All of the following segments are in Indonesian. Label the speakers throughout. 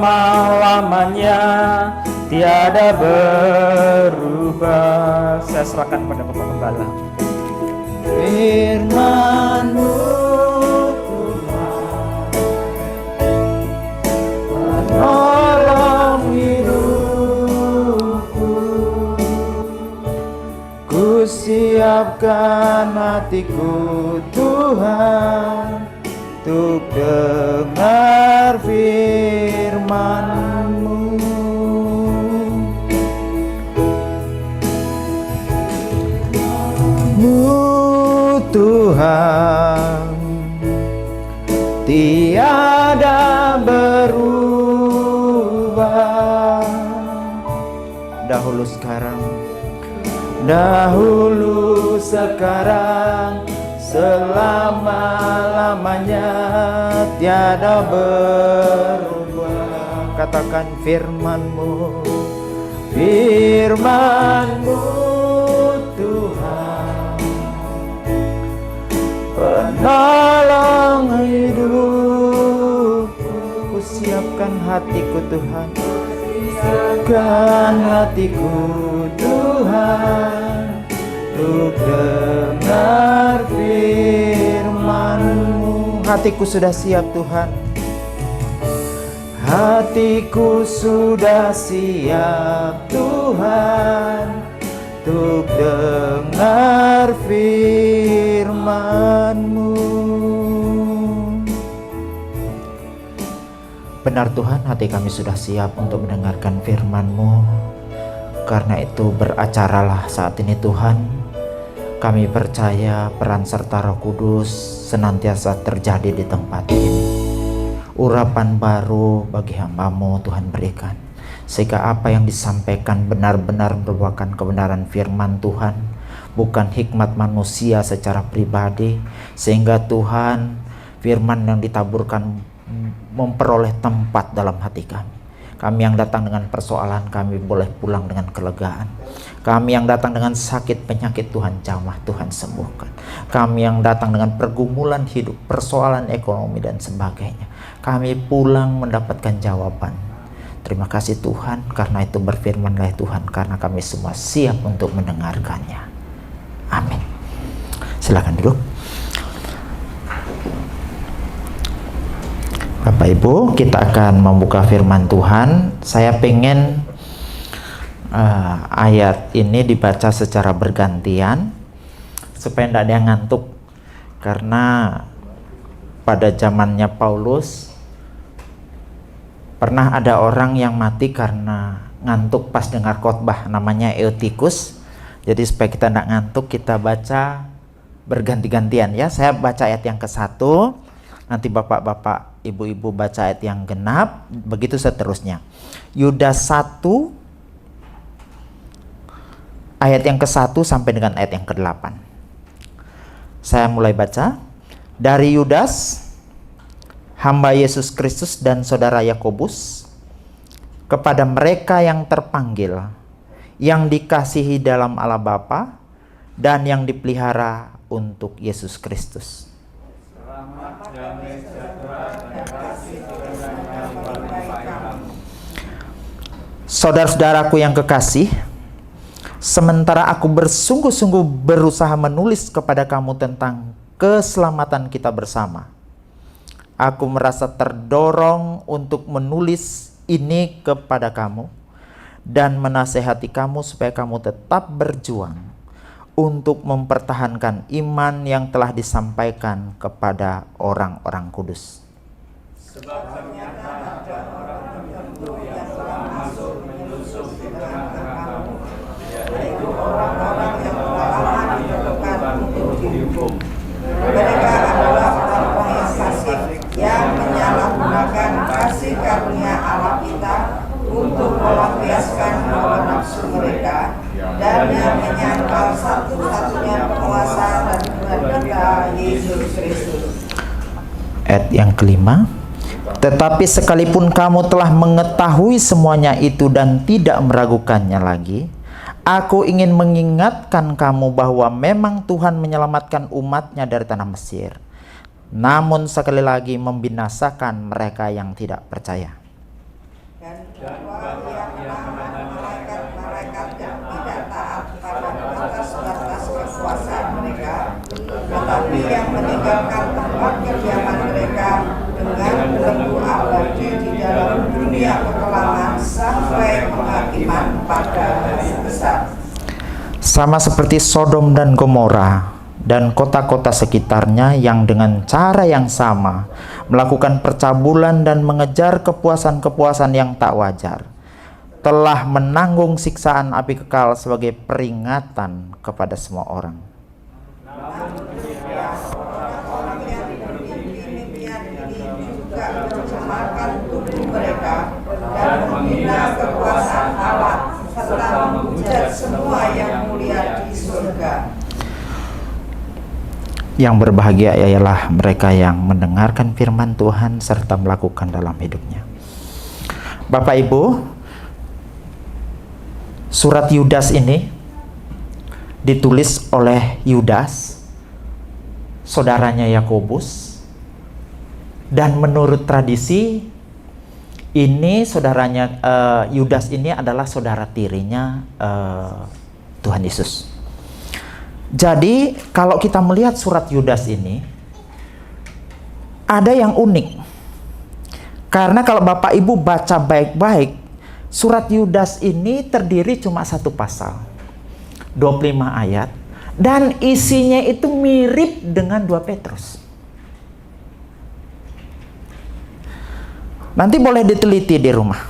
Speaker 1: selama-lamanya tiada berubah. Saya serahkan pada Bapak Gembala.
Speaker 2: Firman-Mu Tuhan menolong hidupku, ku siapkan hatiku Tuhan untuk dengar firman-Mu. Tuhan tiada berubah, dahulu sekarang selama-lamanya tiada berubah. Katakan firman-Mu Tuhan penolong hidupku. Ku siapkan hatiku Tuhan, siapkan hatiku Tuhan untuk dengar firman-Mu. Hatiku sudah siap Tuhan, hatiku sudah siap Tuhan untuk dengar firman-Mu. Benar Tuhan, hati kami sudah siap untuk mendengarkan firman-Mu. Karena itu beracaralah saat ini Tuhan. Kami percaya peran serta Roh Kudus senantiasa terjadi di tempat ini. Urapan baru bagi hamba-Mu Tuhan berikan, sehingga apa yang disampaikan benar-benar merupakan kebenaran firman Tuhan, bukan hikmat manusia secara pribadi, sehingga Tuhan firman yang ditaburkan memperoleh tempat dalam hati kami. Kami yang datang dengan persoalan, kami boleh pulang dengan kelegaan. Kami yang datang dengan sakit penyakit, Tuhan jamah, Tuhan sembuhkan. Kami yang datang dengan pergumulan hidup, persoalan ekonomi dan sebagainya, kami pulang mendapatkan jawaban. Terima kasih Tuhan, karena itu berfirmanlah Tuhan, karena kami semua siap untuk mendengarkannya. Amin. Silakan duduk. Bapak Ibu, kita akan membuka firman Tuhan. Saya pengen ayat ini dibaca secara bergantian supaya tidak ada yang ngantuk, karena pada zamannya Paulus pernah ada orang yang mati karena ngantuk pas dengar khotbah, namanya Eutikus. Jadi supaya kita tidak ngantuk, kita baca berganti-gantian ya. Saya baca ayat yang ke-1, nanti bapak-bapak, ibu-ibu baca ayat yang genap, begitu seterusnya. Yudas 1 ayat yang ke-1 sampai dengan ayat yang ke-8. Saya mulai baca. Dari Yudas, hamba Yesus Kristus dan saudara Yakobus, kepada mereka yang terpanggil, yang dikasihi dalam Allah Bapa dan yang dipelihara untuk Yesus Kristus. Saudara-saudaraku yang kekasih, sementara aku bersungguh-sungguh berusaha menulis kepada kamu tentang keselamatan kita bersama, aku merasa terdorong untuk menulis ini kepada kamu dan menasehati kamu supaya kamu tetap berjuang untuk mempertahankan iman yang telah disampaikan kepada orang-orang kudus. Sebab ternyata ada orang tertentu yang telah masuk menyusup di tengah-tengah kamu, yaitu orang-orang yang telah ditentukan untuk dihukum. Mereka adalah orang-orang yang fasik, yang menyalahgunakan kasih karunia Allah kita untuk melampiaskan hawa nafsu mereka, dan yang menyangkal satu-satunya penguasa dan Tuhan kita, Yesus Kristus. Ayat yang kelima. Tetapi sekalipun kamu telah mengetahui semuanya itu dan tidak meragukannya lagi, aku ingin mengingatkan kamu bahwa memang Tuhan menyelamatkan umatnya dari tanah Mesir, namun sekali lagi membinasakan mereka yang tidak percaya.
Speaker 3: bahwa ia menahan malaikat-malaikat yang tidak taat pada batas-batas kekuasaan mereka, tetapi yang meninggalkan tempat kediaman mereka dengan belenggu abadi di dalam dunia kekelaman sampai penghakiman pada hari besar.
Speaker 2: Sama seperti Sodom dan Gomora dan kota-kota sekitarnya yang dengan cara yang sama melakukan percabulan dan mengejar kepuasan-kepuasan yang tak wajar, telah menanggung siksaan api kekal sebagai peringatan kepada semua orang.
Speaker 3: Orang yang demikian ini juga mencemarkan tubuh mereka dan menghina kekuasaan Allah serta menghujat semua yang mulia di surga.
Speaker 2: Yang berbahagia ialah mereka yang mendengarkan firman Tuhan serta melakukan dalam hidupnya. Bapak Ibu, surat Yudas ini ditulis oleh Yudas, saudaranya Yakobus, dan menurut tradisi ini saudaranya Yudas ini adalah saudara tirinya Tuhan Yesus. Jadi kalau kita melihat surat Yudas ini ada yang unik. Karena kalau Bapak Ibu baca baik-baik, surat Yudas ini terdiri cuma satu pasal, 25 ayat, dan isinya itu mirip dengan 2 Petrus. Nanti boleh diteliti di rumah.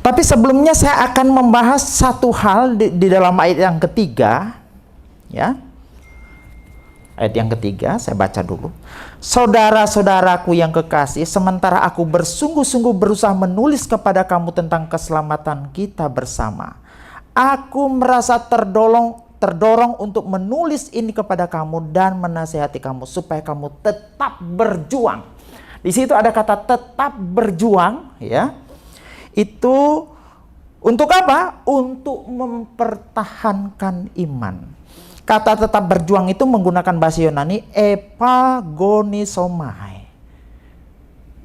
Speaker 2: Tapi sebelumnya saya akan membahas satu hal di dalam ayat yang ketiga. Ya, ayat yang ketiga saya baca dulu. Saudara-saudaraku yang kekasih, sementara aku bersungguh-sungguh berusaha menulis kepada kamu tentang keselamatan kita bersama, aku merasa terdorong untuk menulis ini kepada kamu dan menasihati kamu supaya kamu tetap berjuang. Di situ ada kata tetap berjuang, ya. Itu untuk apa? Untuk mempertahankan iman. Kata tetap berjuang itu menggunakan bahasa Yunani epagonisomai,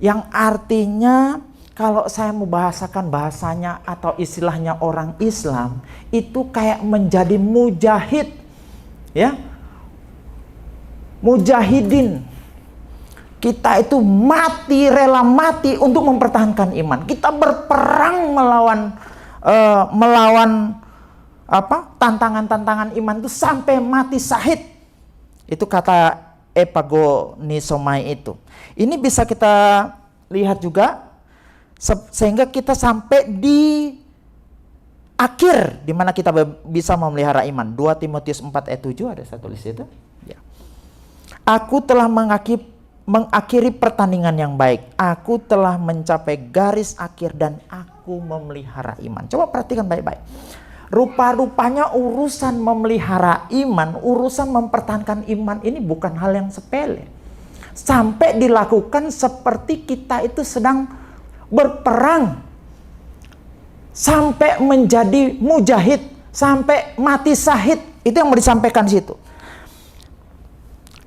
Speaker 2: yang artinya kalau saya mau bahasakan bahasanya atau istilahnya orang Islam itu kayak menjadi mujahid, ya, mujahidin. Kita itu mati, rela mati untuk mempertahankan iman. Kita berperang melawan tantangan-tantangan iman itu sampai mati syahid. Itu kata epagonisomai itu. Ini bisa kita lihat juga sehingga kita sampai di akhir di mana kita bisa memelihara iman. 2 Timotius 4 ayat 7 ada saya tulis itu. Ya. Aku telah mengakhiri pertandingan yang baik. Aku telah mencapai garis akhir dan aku memelihara iman. Coba perhatikan baik-baik. Rupa-rupanya urusan memelihara iman, urusan mempertahankan iman ini bukan hal yang sepele. Sampai dilakukan seperti kita itu sedang berperang. Sampai menjadi mujahid, sampai mati syahid. Itu yang mau disampaikan di situ.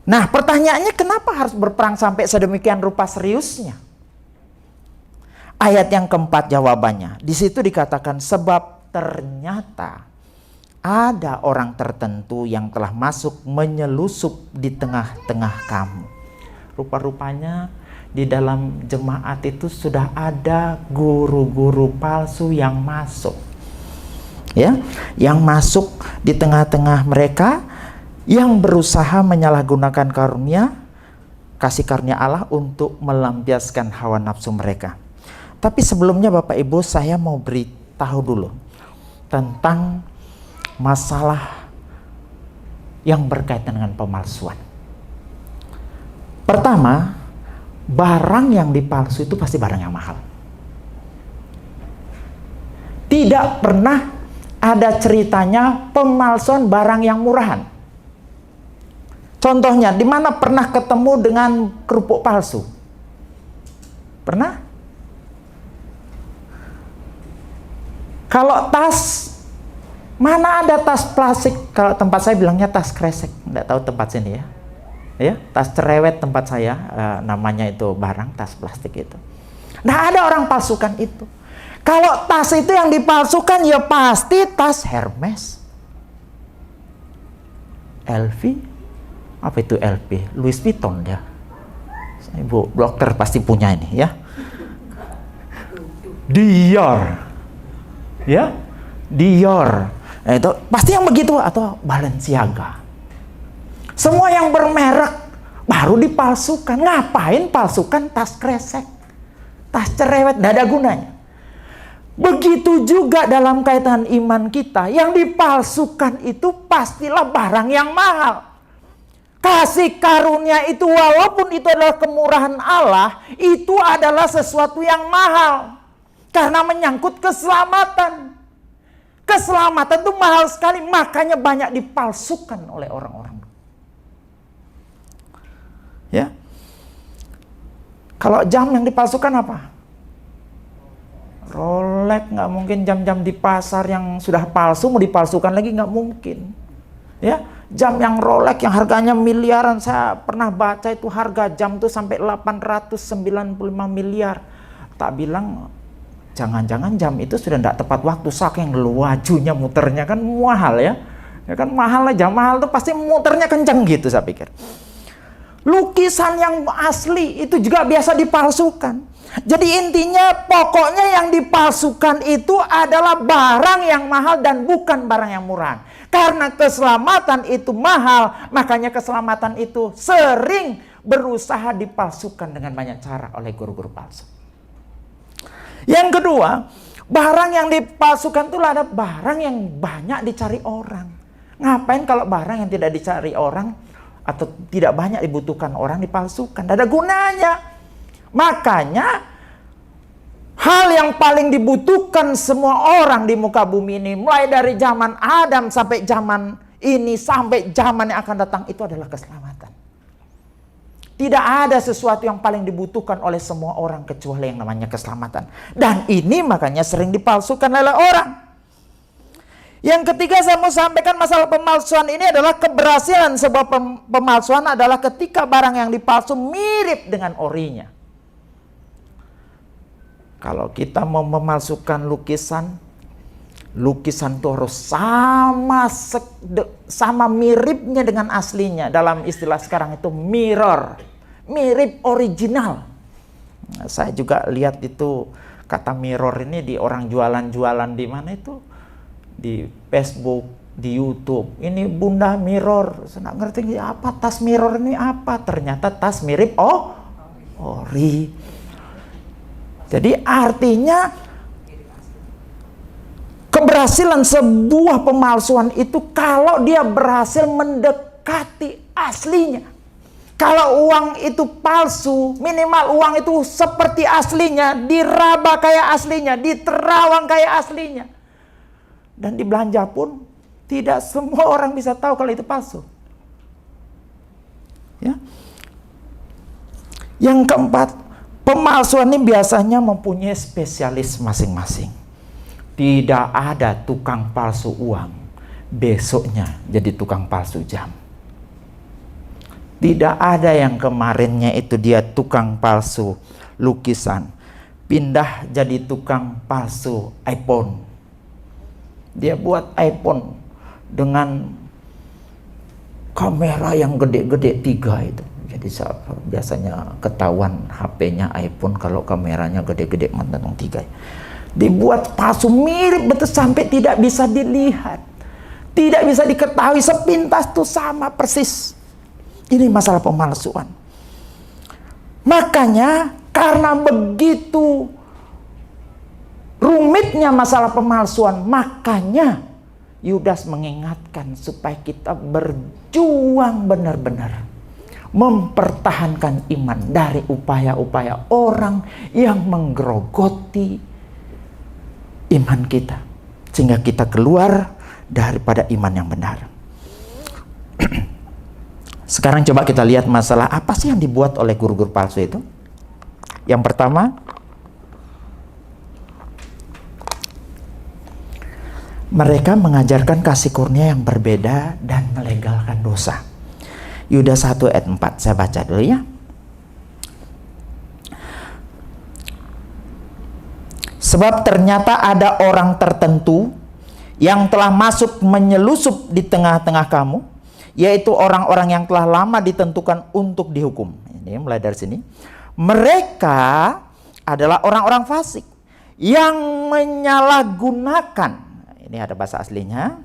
Speaker 2: Nah, pertanyaannya kenapa harus berperang sampai sedemikian rupa seriusnya? Ayat yang keempat jawabannya. Di situ dikatakan sebab ternyata ada orang tertentu yang telah masuk menyelusup di tengah-tengah kamu. Rupa-rupanya di dalam jemaat itu sudah ada guru-guru palsu yang masuk. Ya, yang masuk di tengah-tengah mereka yang berusaha menyalahgunakan kasih karunia Allah untuk melampiaskan hawa nafsu mereka. Tapi sebelumnya Bapak Ibu saya mau beritahu dulu tentang masalah yang berkaitan dengan pemalsuan. Pertama, barang yang dipalsu itu pasti barang yang mahal. Tidak pernah ada ceritanya pemalsuan barang yang murahan. Contohnya, di mana pernah ketemu dengan kerupuk palsu? Pernah? Kalau tas, mana ada tas plastik? Kalau tempat saya bilangnya tas kresek. Nggak tahu tempat sini ya. Ya, tas cerewet tempat saya, namanya itu barang tas plastik itu. Nggak ada orang palsukan itu. Kalau tas itu yang dipalsukan ya pasti tas Hermes, LV, apa itu LV? Louis Vuitton ya. Ibu dokter pasti punya ini ya. Dior, ya, Dior. Nah, itu pasti yang begitu, atau Balenciaga. Semua yang bermerek baru dipalsukan. Ngapain palsukan tas kresek, tas cerewet, tidak ada gunanya. Begitu juga dalam kaitan iman kita, yang dipalsukan itu pastilah barang yang mahal. Kasih karunia itu walaupun itu adalah kemurahan Allah, itu adalah sesuatu yang mahal. Karena menyangkut keselamatan. Keselamatan itu mahal sekali, makanya banyak dipalsukan oleh orang-orang. Ya. Kalau jam yang dipalsukan apa? Rolex, nggak mungkin jam-jam di pasar yang sudah palsu mau dipalsukan lagi, nggak mungkin. Ya, jam yang Rolex yang harganya miliaran, saya pernah baca itu harga jam itu sampai 895 miliar. Tak bilang jangan-jangan jam itu sudah tidak tepat waktu, saking lajunya muternya, kan mahal ya. Ya kan mahal lah, jam mahal itu pasti muternya kenceng gitu saya pikir. Lukisan yang asli itu juga biasa dipalsukan. Jadi intinya pokoknya yang dipalsukan itu adalah barang yang mahal dan bukan barang yang murah. Karena keselamatan itu mahal, makanya keselamatan itu sering berusaha dipalsukan dengan banyak cara oleh guru-guru palsu. Yang kedua, barang yang dipalsukan itu ada barang yang banyak dicari orang. Ngapain kalau barang yang tidak dicari orang atau tidak banyak dibutuhkan orang dipalsukan? Tidak ada gunanya. Makanya hal yang paling dibutuhkan semua orang di muka bumi ini, mulai dari zaman Adam sampai zaman ini, sampai zaman yang akan datang, itu adalah keselamatan. Tidak ada sesuatu yang paling dibutuhkan oleh semua orang kecuali yang namanya keselamatan. Dan ini makanya sering dipalsukan oleh orang. Yang ketiga saya mau sampaikan masalah pemalsuan ini adalah keberhasilan sebuah pemalsuan adalah ketika barang yang dipalsu mirip dengan orinya. Kalau kita mau memalsukan lukisan itu harus sama miripnya dengan aslinya. Dalam istilah sekarang itu mirror, mirip original. Nah, saya juga lihat itu kata mirror ini di orang jualan-jualan di mana itu, di Facebook, di YouTube. Ini Bunda mirror, saya nggak ngerti apa tas mirror ini apa. Ternyata tas mirip ori. Jadi artinya keberhasilan sebuah pemalsuan itu kalau dia berhasil mendekati aslinya. Kalau uang itu palsu, minimal uang itu seperti aslinya, diraba kayak aslinya, diterawang kayak aslinya. Dan di belanja pun tidak semua orang bisa tahu kalau itu palsu. Ya. Yang keempat, pemalsuan ini biasanya mempunyai spesialis masing-masing. Tidak ada tukang palsu uang, besoknya jadi tukang palsu jam. Tidak ada yang kemarinnya itu dia tukang palsu lukisan, pindah jadi tukang palsu iPhone. Dia buat iPhone dengan kamera yang gede-gede 3 itu. Jadi biasanya ketahuan HP-nya iPhone kalau kameranya gede-gede mentang 3. Dibuat palsu mirip betul sampai tidak bisa dilihat, tidak bisa diketahui, sepintas tuh sama persis. Ini masalah pemalsuan. Makanya karena begitu rumitnya masalah pemalsuan, makanya Yudas mengingatkan supaya kita berjuang benar-benar mempertahankan iman dari upaya-upaya orang yang menggerogoti iman kita, sehingga kita keluar daripada iman yang benar. Sekarang coba kita lihat masalah apa sih yang dibuat oleh guru-guru palsu itu. Yang pertama, mereka mengajarkan kasih kurnia yang berbeda dan melegalkan dosa. Yudas 1 ayat 4, saya baca dulu ya. Sebab ternyata ada orang tertentu yang telah masuk menyelusup di tengah-tengah kamu, yaitu orang-orang yang telah lama ditentukan untuk dihukum. Ini mulai dari sini. Mereka adalah orang-orang fasik yang menyalahgunakan, ini ada bahasa aslinya,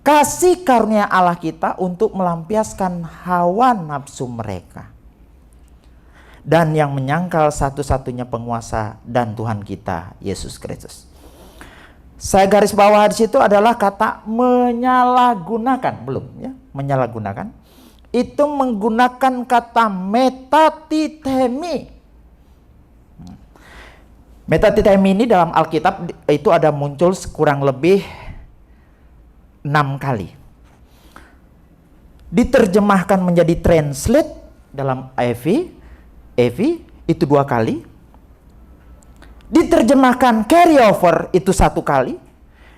Speaker 2: kasih karunia Allah kita untuk melampiaskan hawa nafsu mereka. Dan yang menyangkal satu-satunya penguasa dan Tuhan kita, Yesus Kristus. Saya garis bawah di situ adalah kata menyalahgunakan, belum ya, menyalahgunakan. Itu menggunakan kata metatitemi. Metatitemi ini dalam Alkitab itu ada muncul kurang lebih 6 kali. Diterjemahkan menjadi translate dalam EV itu 2 kali. Diterjemahkan carry over itu 1 kali.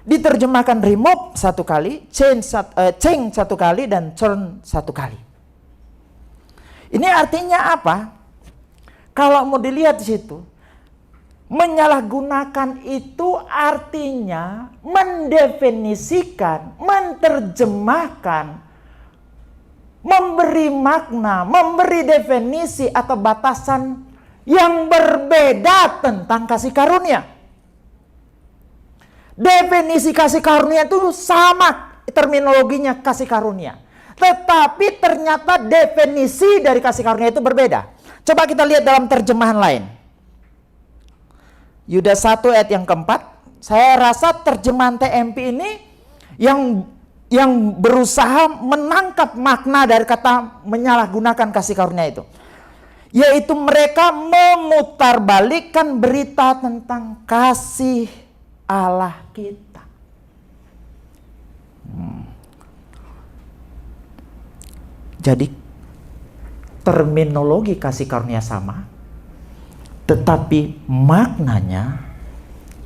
Speaker 2: Diterjemahkan remove 1 kali, change 1 kali, dan turn 1 kali. Ini artinya apa? Kalau mau dilihat di situ, menyalahgunakan itu artinya mendefinisikan, menerjemahkan, memberi makna, memberi definisi atau batasan yang berbeda tentang kasih karunia. Definisi kasih karunia itu sama terminologinya kasih karunia. Tetapi ternyata definisi dari kasih karunia itu berbeda. Coba kita lihat dalam terjemahan lain. Yudas 1 ayat yang keempat. Saya rasa terjemahan TMP ini yang berusaha menangkap makna dari kata menyalahgunakan kasih karunia itu. Yaitu mereka memutarbalikkan berita tentang kasih Allah kita. Jadi terminologi kasih karunia sama, tetapi maknanya,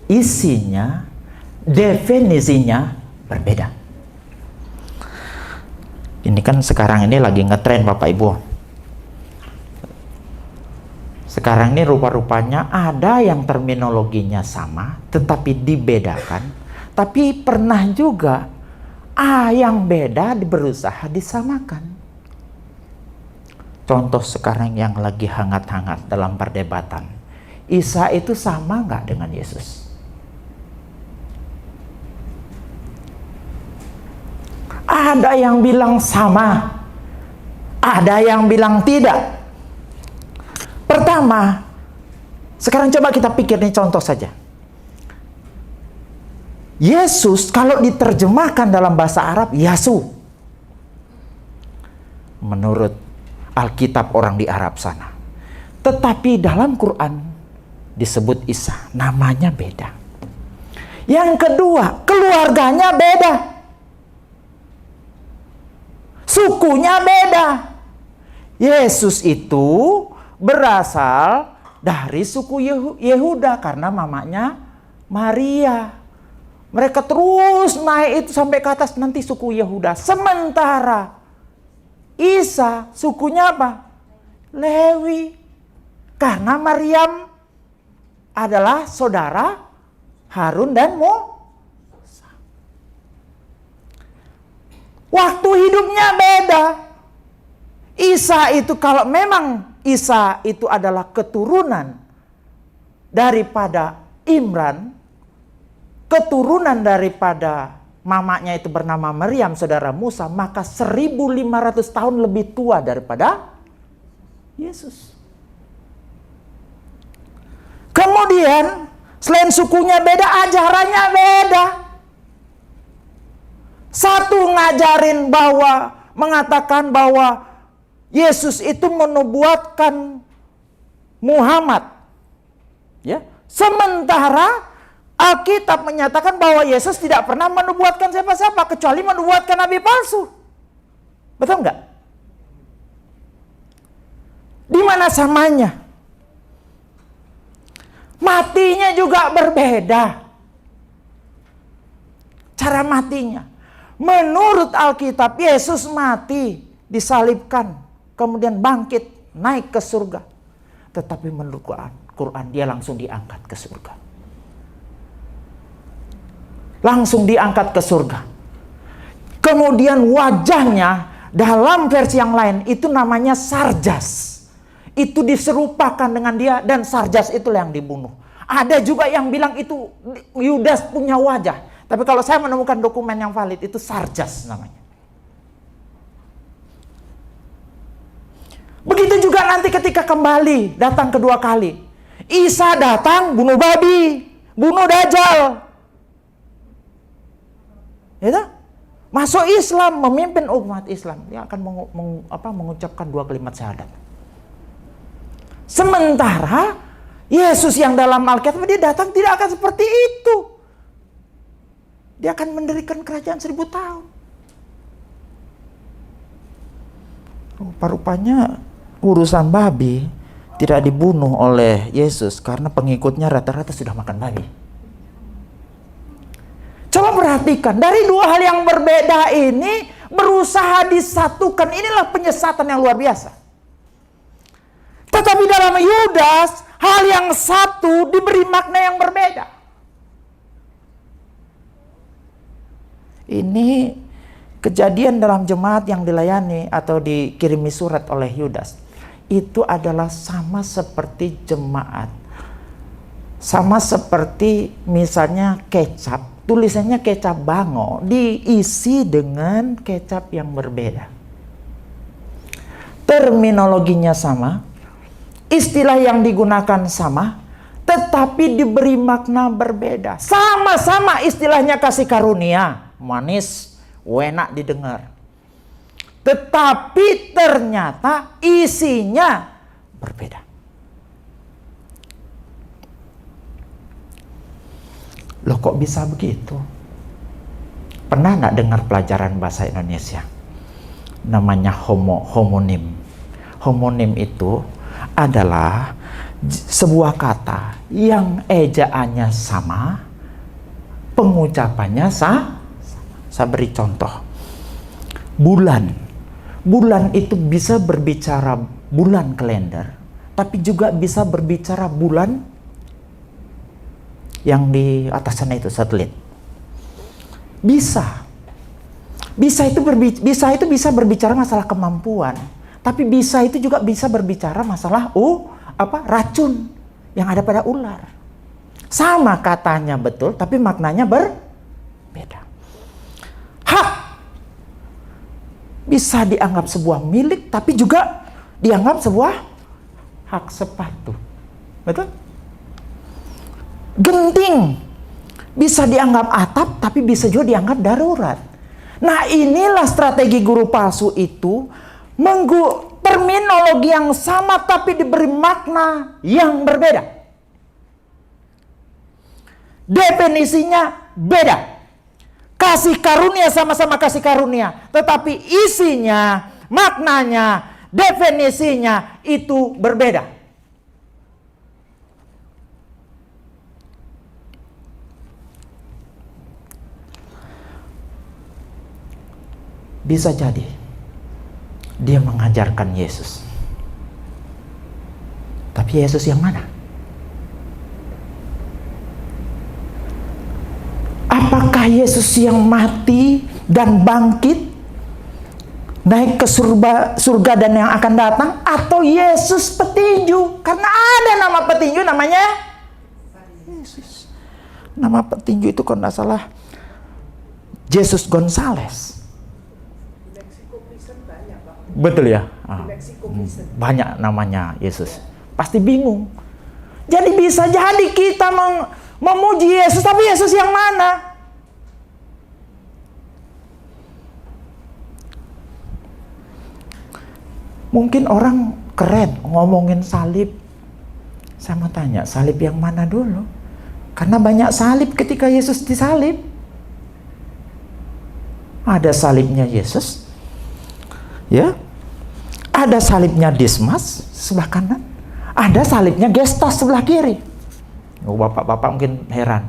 Speaker 2: isinya, definisinya berbeda. Ini kan sekarang ini lagi ngetren Bapak Ibu. Sekarang ini rupa-rupanya ada yang terminologinya sama, tetapi dibedakan. Tapi pernah juga yang beda berusaha disamakan. Contoh sekarang yang lagi hangat-hangat dalam perdebatan. Isa itu sama nggak dengan Yesus? Ada yang bilang sama, ada yang bilang tidak. Pertama, sekarang coba kita pikir nih contoh saja. Yesus kalau diterjemahkan dalam bahasa Arab, Yasu. Menurut Alkitab orang di Arab sana. Tetapi dalam Quran disebut Isa, namanya beda. Yang kedua, keluarganya beda. Sukunya beda. Yesus itu berasal dari suku Yehuda karena mamanya Maria. Mereka terus naik itu sampai ke atas nanti suku Yehuda. Sementara Isa sukunya apa? Lewi. Karena Maryam adalah saudara Harun dan Musa. Waktu hidupnya beda. Isa itu kalau memang Isa itu adalah keturunan daripada Imran, keturunan daripada mamanya itu bernama Maryam, saudara Musa, maka 1500 tahun lebih tua daripada Yesus. Kemudian, selain sukunya beda, ajarannya beda. Satu ngajarin mengatakan bahwa Yesus itu menubuatkan Muhammad. Ya. Sementara Alkitab menyatakan bahwa Yesus tidak pernah menubuatkan siapa-siapa kecuali menubuatkan nabi palsu. Betul nggak? Di mana samanya? Matinya juga berbeda. Cara matinya. Menurut Alkitab, Yesus mati, disalibkan, kemudian bangkit, naik ke surga. Tetapi menurut Quran dia langsung diangkat ke surga. langsung diangkat ke surga. Kemudian wajahnya dalam versi yang lain itu namanya Sarjas. Itu diserupakan dengan dia dan Sarjas itulah yang dibunuh. Ada juga yang bilang itu Yudas punya wajah. Tapi kalau saya menemukan dokumen yang valid itu Sarjas namanya. Begitu juga nanti ketika kembali datang kedua kali. Isa datang bunuh babi, bunuh Dajjal. Ya, masuk Islam, memimpin umat Islam. Dia akan mengucapkan 2 kalimat syahadat. Sementara Yesus yang dalam Alkitab dia datang tidak akan seperti itu. Dia akan mendirikan kerajaan 1000 tahun. Rupa-rupanya urusan babi tidak dibunuh oleh Yesus karena pengikutnya rata-rata sudah makan babi. Coba perhatikan, dari 2 hal yang berbeda ini berusaha disatukan. Inilah penyesatan yang luar biasa. Tetapi dalam Yudas, hal yang satu diberi makna yang berbeda. Ini kejadian dalam jemaat yang dilayani atau dikirimi surat oleh Yudas. Itu adalah sama seperti jemaat. Sama seperti misalnya kecap. Tulisannya kecap bango. Diisi dengan kecap yang berbeda. Terminologinya sama. Istilah yang digunakan sama. Tetapi diberi makna berbeda. Sama-sama istilahnya kasih karunia. Manis, enak didengar. Tetapi ternyata isinya berbeda. Loh kok bisa begitu? Pernah nggak dengar pelajaran bahasa Indonesia? Namanya homonim. Homonim itu adalah sebuah kata yang ejaannya sama, pengucapannya sama. Saya beri contoh. Bulan. Bulan itu bisa berbicara bulan kalender, tapi juga bisa berbicara bulan yang di atas sana itu, satelit. Bisa itu bisa berbicara masalah kemampuan, tapi bisa itu juga bisa berbicara masalah racun yang ada pada ular. Sama katanya betul, tapi maknanya berbeda. Hak bisa dianggap sebuah milik, tapi juga dianggap sebuah hak sepatu. Betul? Genting bisa dianggap atap, tapi bisa juga dianggap darurat. Nah, inilah strategi guru palsu itu, terminologi yang sama tapi diberi makna yang berbeda. Definisinya beda. Kasih karunia sama-sama kasih karunia, tetapi isinya, maknanya, definisinya itu berbeda. Bisa jadi dia mengajarkan Yesus. Tapi Yesus yang mana? Apakah Yesus yang mati dan bangkit, naik ke surga dan yang akan datang, atau Yesus petinju? Karena ada nama petinju namanya Yesus. Nama petinju itu kalau tidak salah Jesus Gonzales. Betul ya? Banyak namanya Yesus. Pasti bingung. Jadi bisa jadi kita memuji Yesus, tapi Yesus yang mana? Mungkin orang keren ngomongin salib. Saya mau tanya, salib yang mana dulu? Karena banyak salib ketika Yesus disalib. Ada salibnya Yesus, ya. Ada salibnya Dismas sebelah kanan. Ada salibnya Gestas sebelah kiri. Bapak-bapak mungkin heran.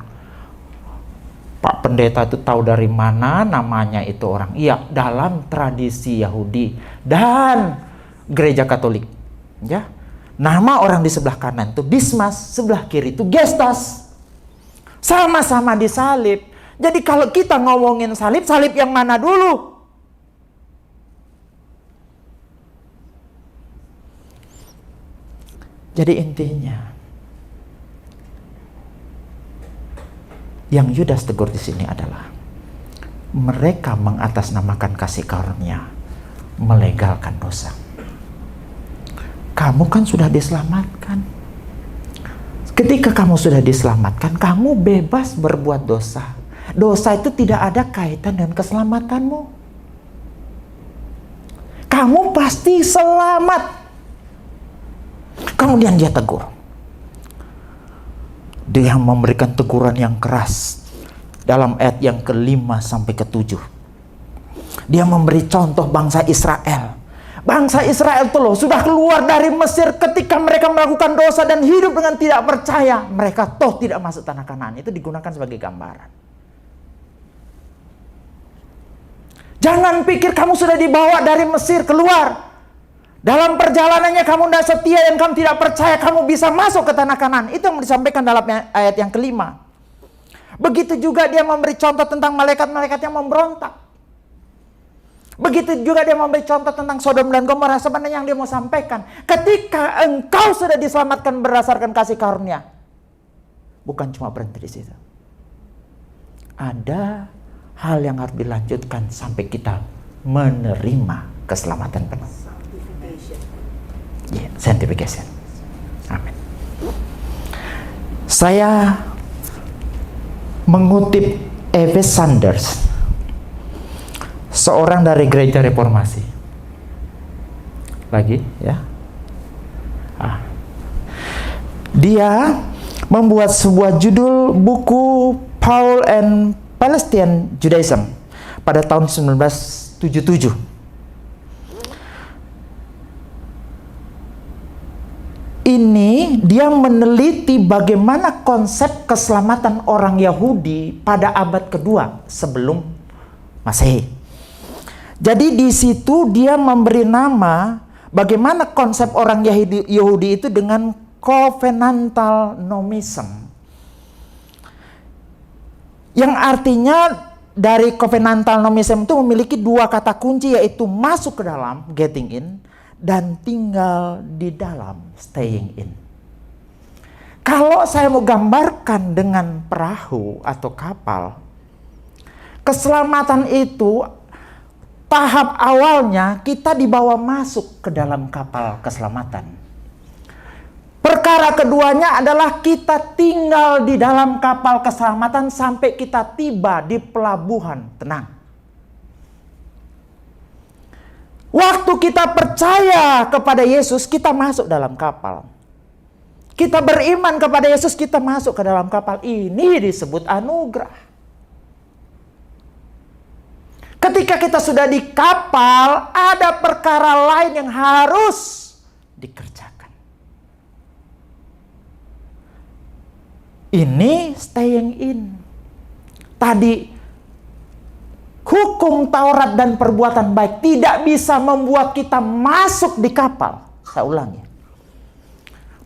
Speaker 2: Pak pendeta itu tahu dari mana namanya itu orang? Iya, dalam tradisi Yahudi dan Gereja Katolik. Ya. Nama orang di sebelah kanan itu Dismas, sebelah kiri itu Gestas. Sama-sama disalib. Jadi kalau kita ngomongin salib, salib yang mana dulu? Jadi intinya, yang Yudas tegur di sini adalah mereka mengatasnamakan kasih karunia, melegalkan dosa. Kamu kan sudah diselamatkan. Ketika kamu sudah diselamatkan, kamu bebas berbuat dosa. Dosa itu tidak ada kaitan dengan keselamatanmu. Kamu pasti selamat. Kemudian dia tegur. Dia memberikan teguran yang keras dalam ayat yang ke-5 sampai ke-7. Dia memberi contoh bangsa Israel. Bangsa Israel itu loh sudah keluar dari Mesir ketika mereka melakukan dosa dan hidup dengan tidak percaya. Mereka toh tidak masuk tanah Kanaan. Itu digunakan sebagai gambaran. Jangan pikir kamu sudah dibawa dari Mesir keluar. Dalam perjalanannya kamu tidak setia dan kamu tidak percaya kamu bisa masuk ke tanah Kanaan. Itu yang disampaikan dalam ayat yang ke-5. Begitu juga dia memberi contoh tentang malaikat-malaikat yang memberontak. Begitu juga dia memberi contoh tentang Sodom dan Gomora. Sebenarnya yang dia mau sampaikan, ketika engkau sudah diselamatkan berdasarkan kasih karunia, bukan cuma berhenti di situ. Ada hal yang harus dilanjutkan sampai kita menerima keselamatan penuh. Sanctification. Amin. Saya mengutip Eves Sanders, seorang dari gereja reformasi. Lagi ya. Dia membuat sebuah judul buku Paul and Palestinian Judaism pada tahun 1977. Ini dia meneliti bagaimana konsep keselamatan orang Yahudi pada abad kedua sebelum Masehi. Jadi di situ dia memberi nama bagaimana konsep orang Yahudi itu dengan covenantal nomism. Yang artinya dari covenantal nomism itu memiliki dua kata kunci, yaitu masuk ke dalam, getting in, dan tinggal di dalam, staying in. Kalau saya mau gambarkan dengan perahu atau kapal, keselamatan itu tahap awalnya kita dibawa masuk ke dalam kapal keselamatan. Perkara keduanya adalah kita tinggal di dalam kapal keselamatan sampai kita tiba di pelabuhan tenang. Waktu kita percaya kepada Yesus, kita masuk dalam kapal. Kita beriman kepada Yesus, kita masuk ke dalam kapal. Ini disebut anugerah. Ketika kita sudah di kapal, ada perkara lain yang harus dikerjakan. Ini staying in. Tadi hukum Taurat dan perbuatan baik tidak bisa membuat kita masuk di kapal. Saya ulangi.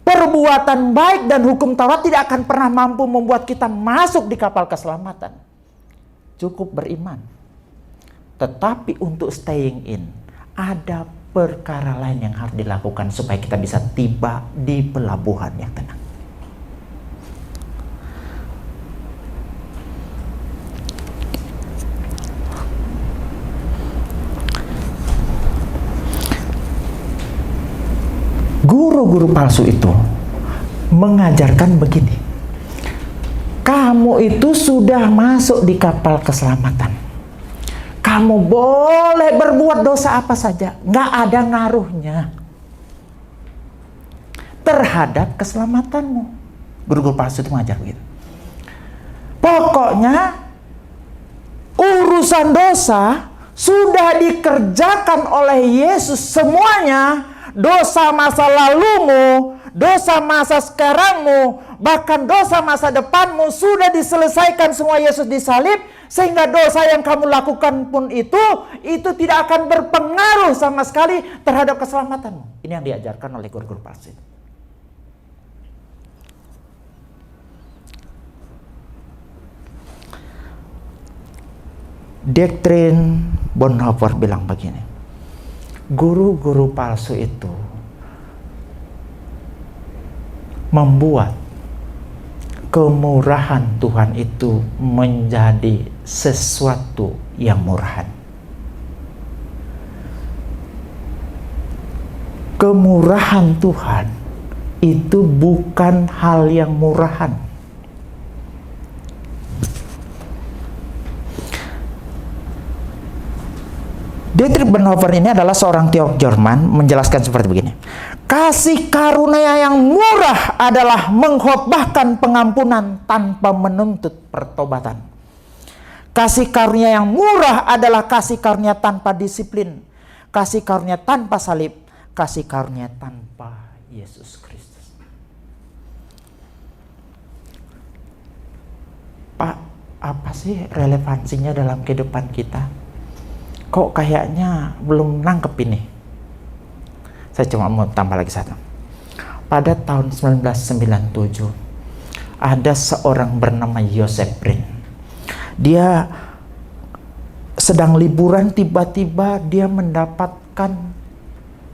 Speaker 2: Perbuatan baik dan hukum Taurat tidak akan pernah mampu membuat kita masuk di kapal keselamatan. Cukup beriman. Tetapi untuk staying in, ada perkara lain yang harus dilakukan supaya kita bisa tiba di pelabuhan yang tenang. Guru-guru palsu itu mengajarkan begini. Kamu itu sudah masuk di kapal keselamatan. Kamu boleh berbuat dosa apa saja. Nggak ada ngaruhnya terhadap keselamatanmu. Guru-guru palsu itu mengajar begitu. Pokoknya urusan dosa sudah dikerjakan oleh Yesus semuanya. Dosa masa lalumu, dosa masa sekarangmu, bahkan dosa masa depanmu sudah diselesaikan semua Yesus disalib, sehingga dosa yang kamu lakukan pun itu tidak akan berpengaruh sama sekali terhadap keselamatanmu. Ini yang diajarkan oleh guru-guru palsu. Doktrin Bonhoeffer bilang begini, guru-guru palsu itu membuat kemurahan Tuhan itu menjadi sesuatu yang murahan. Kemurahan Tuhan itu bukan hal yang murahan. Dietrich Bonhoeffer ini adalah seorang teolog Jerman, menjelaskan seperti begini. Kasih karunia yang murah adalah mengkhotbahkan pengampunan tanpa menuntut pertobatan. Kasih karunia yang murah adalah kasih karunia tanpa disiplin, kasih karunia tanpa salib, kasih karunia tanpa Yesus Kristus. Pak, apa sih relevansinya dalam kehidupan kita? Kok kayaknya belum nangkep ini? Saya cuma mau tambah lagi satu. Pada tahun 1997 ada seorang bernama Joseph Prin. Dia sedang liburan, tiba-tiba dia mendapatkan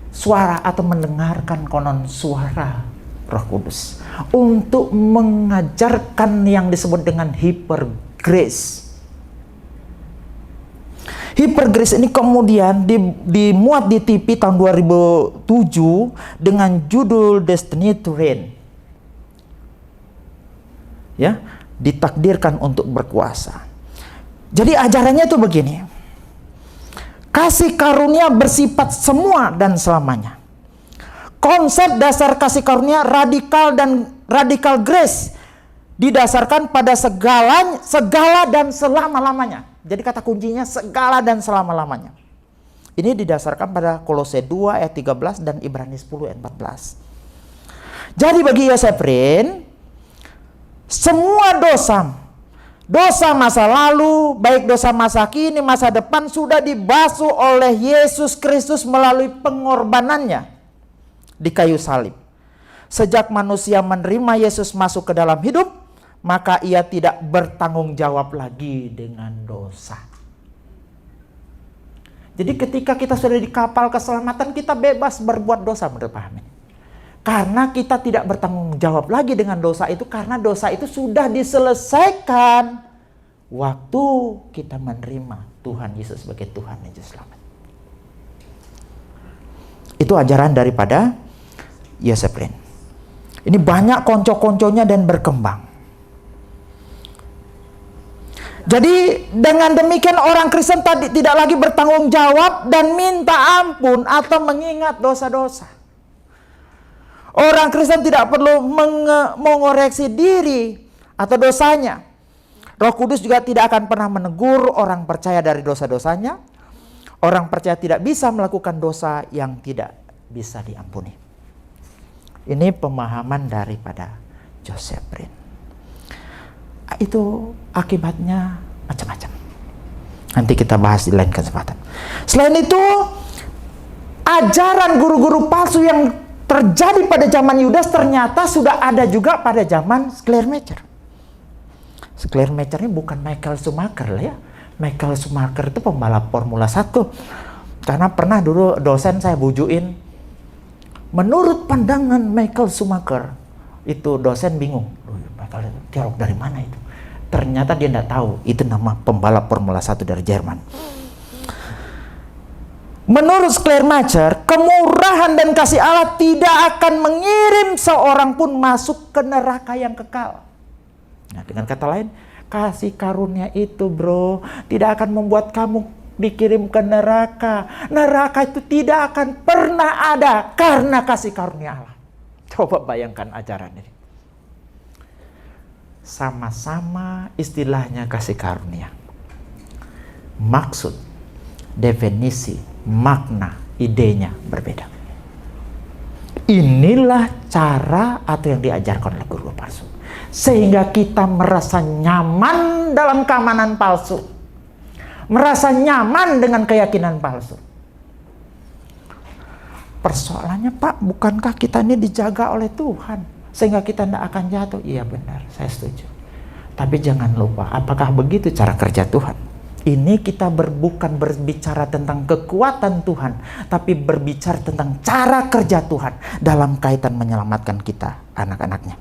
Speaker 2: suara atau mendengarkan konon suara Roh Kudus untuk mengajarkan yang disebut dengan hyper grace. Hyper grace ini kemudian dimuat di TV tahun 2007 dengan judul Destiny to Reign. Ya, ditakdirkan untuk berkuasa. Jadi ajarannya itu begini. Kasih karunia bersifat semua dan selamanya. Konsep dasar kasih karunia radikal dan radikal grace didasarkan pada segala dan selama-lamanya. Jadi kata kuncinya segala dan selama-lamanya. Ini didasarkan pada Kolose 2 ayat 13 dan Ibrani 10 ayat 14. Jadi bagi Joseph Prin, semua dosa masa lalu, baik dosa masa kini, masa depan sudah dibasuh oleh Yesus Kristus melalui pengorbanannya di kayu salib. Sejak manusia menerima Yesus masuk ke dalam hidup, maka ia tidak bertanggung jawab lagi dengan dosa. Jadi ketika kita sudah di kapal keselamatan, kita bebas berbuat dosa, menurut Pak Amin. Karena kita tidak bertanggung jawab lagi dengan dosa itu, karena dosa itu sudah diselesaikan waktu kita menerima Tuhan Yesus sebagai Tuhan dan Juru Selamat. Itu ajaran daripada Joseph Prin. Ini banyak konco-konconya dan berkembang. Jadi dengan demikian orang Kristen tadi tidak lagi bertanggung jawab dan minta ampun atau mengingat dosa-dosa. Orang Kristen tidak perlu mengoreksi diri atau dosanya. Roh Kudus juga tidak akan pernah menegur orang percaya dari dosa-dosanya. Orang percaya tidak bisa melakukan dosa yang tidak bisa diampuni. Ini pemahaman daripada Joseph Prin. Itu akibatnya macam-macam. Nanti kita bahas di lain kesempatan. Selain itu, ajaran guru-guru palsu yang terjadi pada zaman Yudas ternyata sudah ada juga pada zaman Schleiermacher. Schleiermacher ini bukan Michael Schumacher lah ya. Michael Schumacher itu pembalap Formula 1. Karena pernah dulu dosen saya bujuin, menurut pandangan Michael Schumacher, itu dosen bingung. Michael teolog dari mana itu? Ternyata dia tidak tahu itu nama pembalap Formula 1 dari Jerman. Menurut Schleiermacher, kemurahan dan kasih Allah tidak akan mengirim seorang pun masuk ke neraka yang kekal. Nah, dengan kata lain, kasih karunia itu bro tidak akan membuat kamu dikirim ke neraka. Neraka itu tidak akan pernah ada karena kasih karunia Allah. Coba bayangkan ajaran ini. Sama-sama istilahnya kasih karunia. Maksud, definisi, makna, idenya berbeda. Inilah cara atau yang diajarkan oleh guru palsu. Sehingga kita merasa nyaman dalam keamanan palsu. Merasa nyaman dengan keyakinan palsu. Persoalannya Pak, bukankah kita ini dijaga oleh Tuhan? Sehingga kita tidak akan jatuh. Iya benar, saya setuju. Tapi jangan lupa, apakah begitu cara kerja Tuhan? Ini kita bukan berbicara tentang kekuatan Tuhan, tapi berbicara tentang cara kerja Tuhan dalam kaitan menyelamatkan kita, anak-anaknya.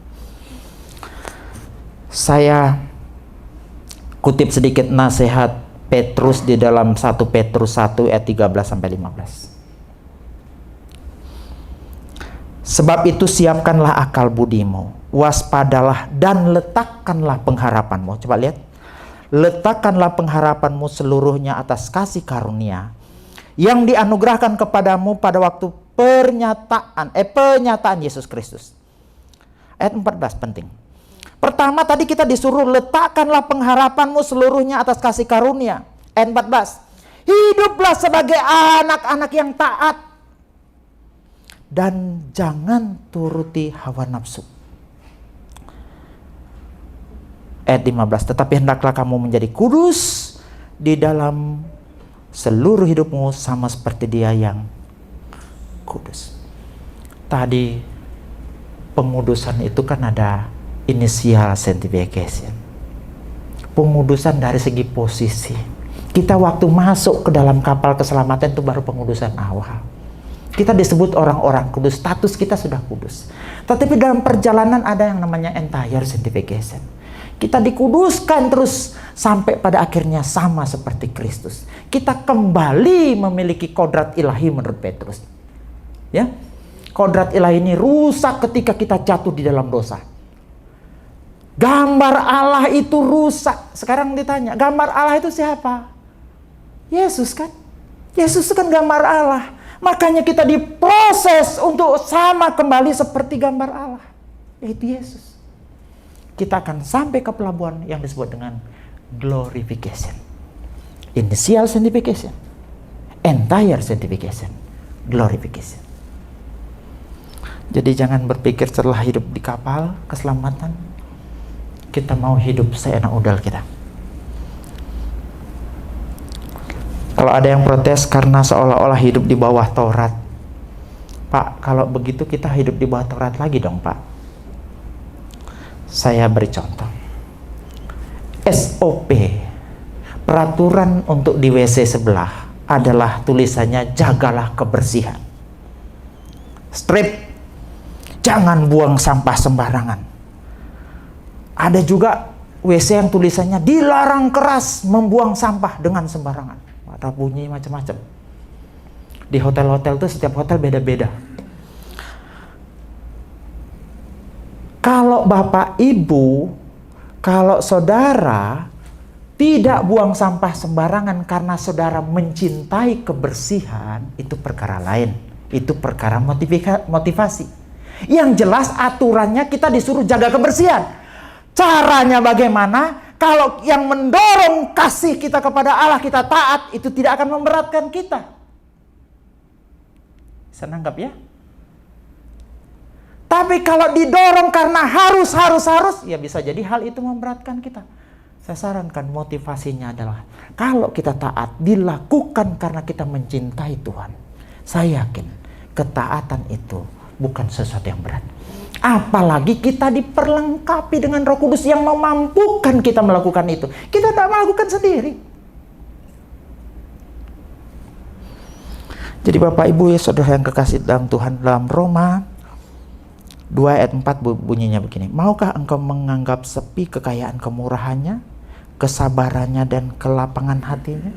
Speaker 2: Saya kutip sedikit nasihat Petrus di dalam 1 Petrus 1 ayat 13-15. Sebab itu siapkanlah akal budimu, waspadalah dan letakkanlah pengharapanmu. Coba lihat. Letakkanlah pengharapanmu seluruhnya atas kasih karunia yang dianugerahkan kepadamu pada waktu penyataan Yesus Kristus. Ayat 14 penting. Pertama tadi kita disuruh letakkanlah pengharapanmu seluruhnya atas kasih karunia. Ayat 14. Hiduplah sebagai anak-anak yang taat dan jangan turuti hawa nafsu. Ayat 15, tetapi hendaklah kamu menjadi kudus di dalam seluruh hidupmu sama seperti Dia yang kudus. Tadi pengudusan itu kan ada initial sanctification. Pengudusan dari segi posisi. Kita waktu masuk ke dalam kapal keselamatan itu baru pengudusan awal. Kita disebut orang-orang kudus, status kita sudah kudus. Tetapi dalam perjalanan ada yang namanya entire sanctification. Kita dikuduskan terus sampai pada akhirnya sama seperti Kristus. Kita kembali memiliki kodrat ilahi menurut Petrus. Ya, kodrat ilahi ini rusak ketika kita jatuh di dalam dosa. Gambar Allah itu rusak. Sekarang ditanya, gambar Allah itu siapa? Yesus kan? Yesus kan gambar Allah. Makanya kita diproses untuk sama kembali seperti gambar Allah, yaitu Yesus. Kita akan sampai ke pelabuhan yang disebut dengan glorification. Initial sanctification, entire sanctification, glorification. Jadi jangan berpikir setelah hidup di kapal keselamatan kita mau hidup seenak udal kita. Kalau ada yang protes karena seolah-olah hidup di bawah Taurat, Pak, kalau begitu kita hidup di bawah Taurat lagi dong, Pak. Saya beri contoh. SOP, peraturan untuk di WC sebelah adalah tulisannya jagalah kebersihan. Strip, jangan buang sampah sembarangan. Ada juga WC yang tulisannya dilarang keras membuang sampah dengan sembarangan. Ada bunyi macam-macam. Di hotel-hotel itu setiap hotel beda-beda. Kalau Bapak Ibu, kalau saudara tidak buang sampah sembarangan karena saudara mencintai kebersihan, itu perkara lain. Itu perkara motivasi. Yang jelas aturannya kita disuruh jaga kebersihan. Caranya bagaimana? Kalau yang mendorong kasih kita kepada Allah kita taat, itu tidak akan memberatkan kita. Bisa nanggap ya? Tapi kalau didorong karena harus, ya bisa jadi hal itu memberatkan kita. Saya sarankan motivasinya adalah, kalau kita taat, dilakukan karena kita mencintai Tuhan. Saya yakin, ketaatan itu bukan sesuatu yang berat. Apalagi kita diperlengkapi dengan Roh Kudus yang memampukan kita melakukan itu. Kita tak melakukan sendiri. Jadi Bapak Ibu ya saudara yang kekasih dalam Tuhan, dalam Roma 2 ayat 4 bunyinya begini. Maukah engkau menganggap sepi kekayaan kemurahannya, kesabarannya dan kelapangan hatinya?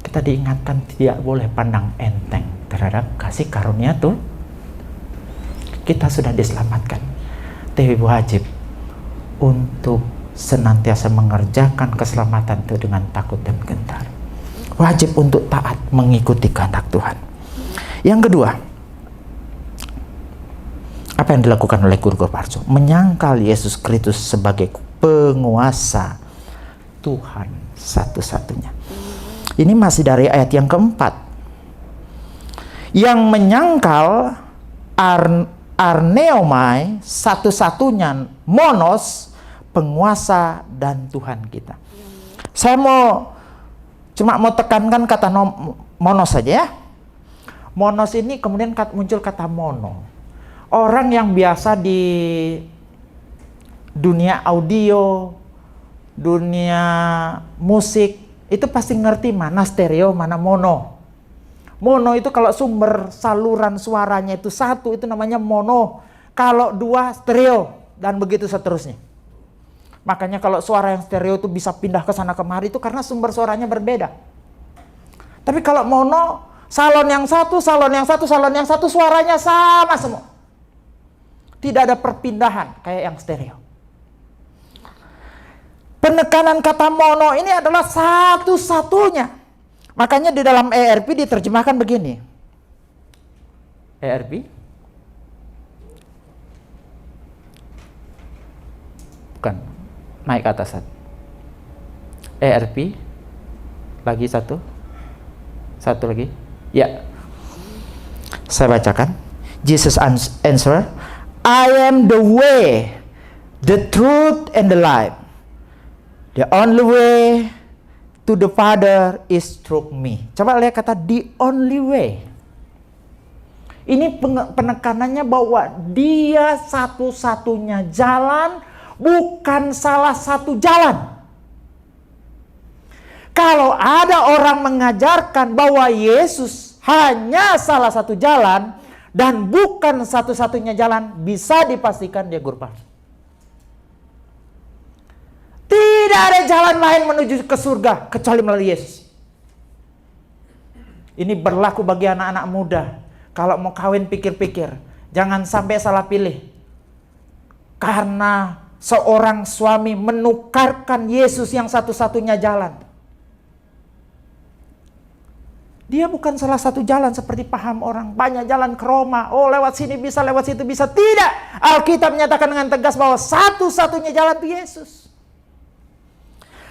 Speaker 2: Kita diingatkan tidak boleh pandang enteng terhadap kasih karunia tuh. Kita sudah diselamatkan. Tapi wajib untuk senantiasa mengerjakan keselamatan itu dengan takut dan gentar. Wajib untuk taat mengikuti kehendak Tuhan. Yang kedua, apa yang dilakukan oleh guru-guru palsu? Menyangkal Yesus Kristus sebagai penguasa Tuhan satu-satunya. Ini masih dari ayat yang keempat. Yang menyangkal arneomai, satu-satunya monos, penguasa dan Tuhan kita. Saya cuma mau tekankan kata monos saja ya. Monos ini kemudian muncul kata mono. Orang yang biasa di dunia audio, dunia musik, itu pasti ngerti mana stereo, mana mono. Mono itu kalau sumber saluran suaranya itu satu, itu namanya mono. Kalau dua, stereo, dan begitu seterusnya. Makanya kalau suara yang stereo itu bisa pindah ke sana kemari itu karena sumber suaranya berbeda. Tapi kalau mono, salon yang satu, salon yang satu, salon yang satu, suaranya sama semua. Tidak ada perpindahan kayak yang stereo. Penekanan kata mono ini adalah satu-satunya. Makanya di dalam ERP diterjemahkan begini. ERP. Bukan. Naik ke atas. ERP. Lagi satu. Satu lagi. Ya. Saya bacakan. Jesus answer, I am the way, the truth, and the life. The only way to the Father is through me. Coba lihat kata the only way. Ini penekanannya bahwa dia satu-satunya jalan, bukan salah satu jalan. Kalau ada orang mengajarkan bahwa Yesus hanya salah satu jalan dan bukan satu-satunya jalan, bisa dipastikan dia guru palsu. Tidak ada jalan lain menuju ke surga kecuali melalui Yesus. Ini berlaku bagi anak-anak muda. Kalau mau kawin pikir-pikir, jangan sampai salah pilih. Karena seorang suami menukarkan Yesus yang satu-satunya jalan. Dia bukan salah satu jalan seperti paham orang. Banyak jalan ke Roma. Oh, lewat sini bisa, lewat situ bisa. Tidak. Alkitab menyatakan dengan tegas bahwa satu-satunya jalan itu Yesus.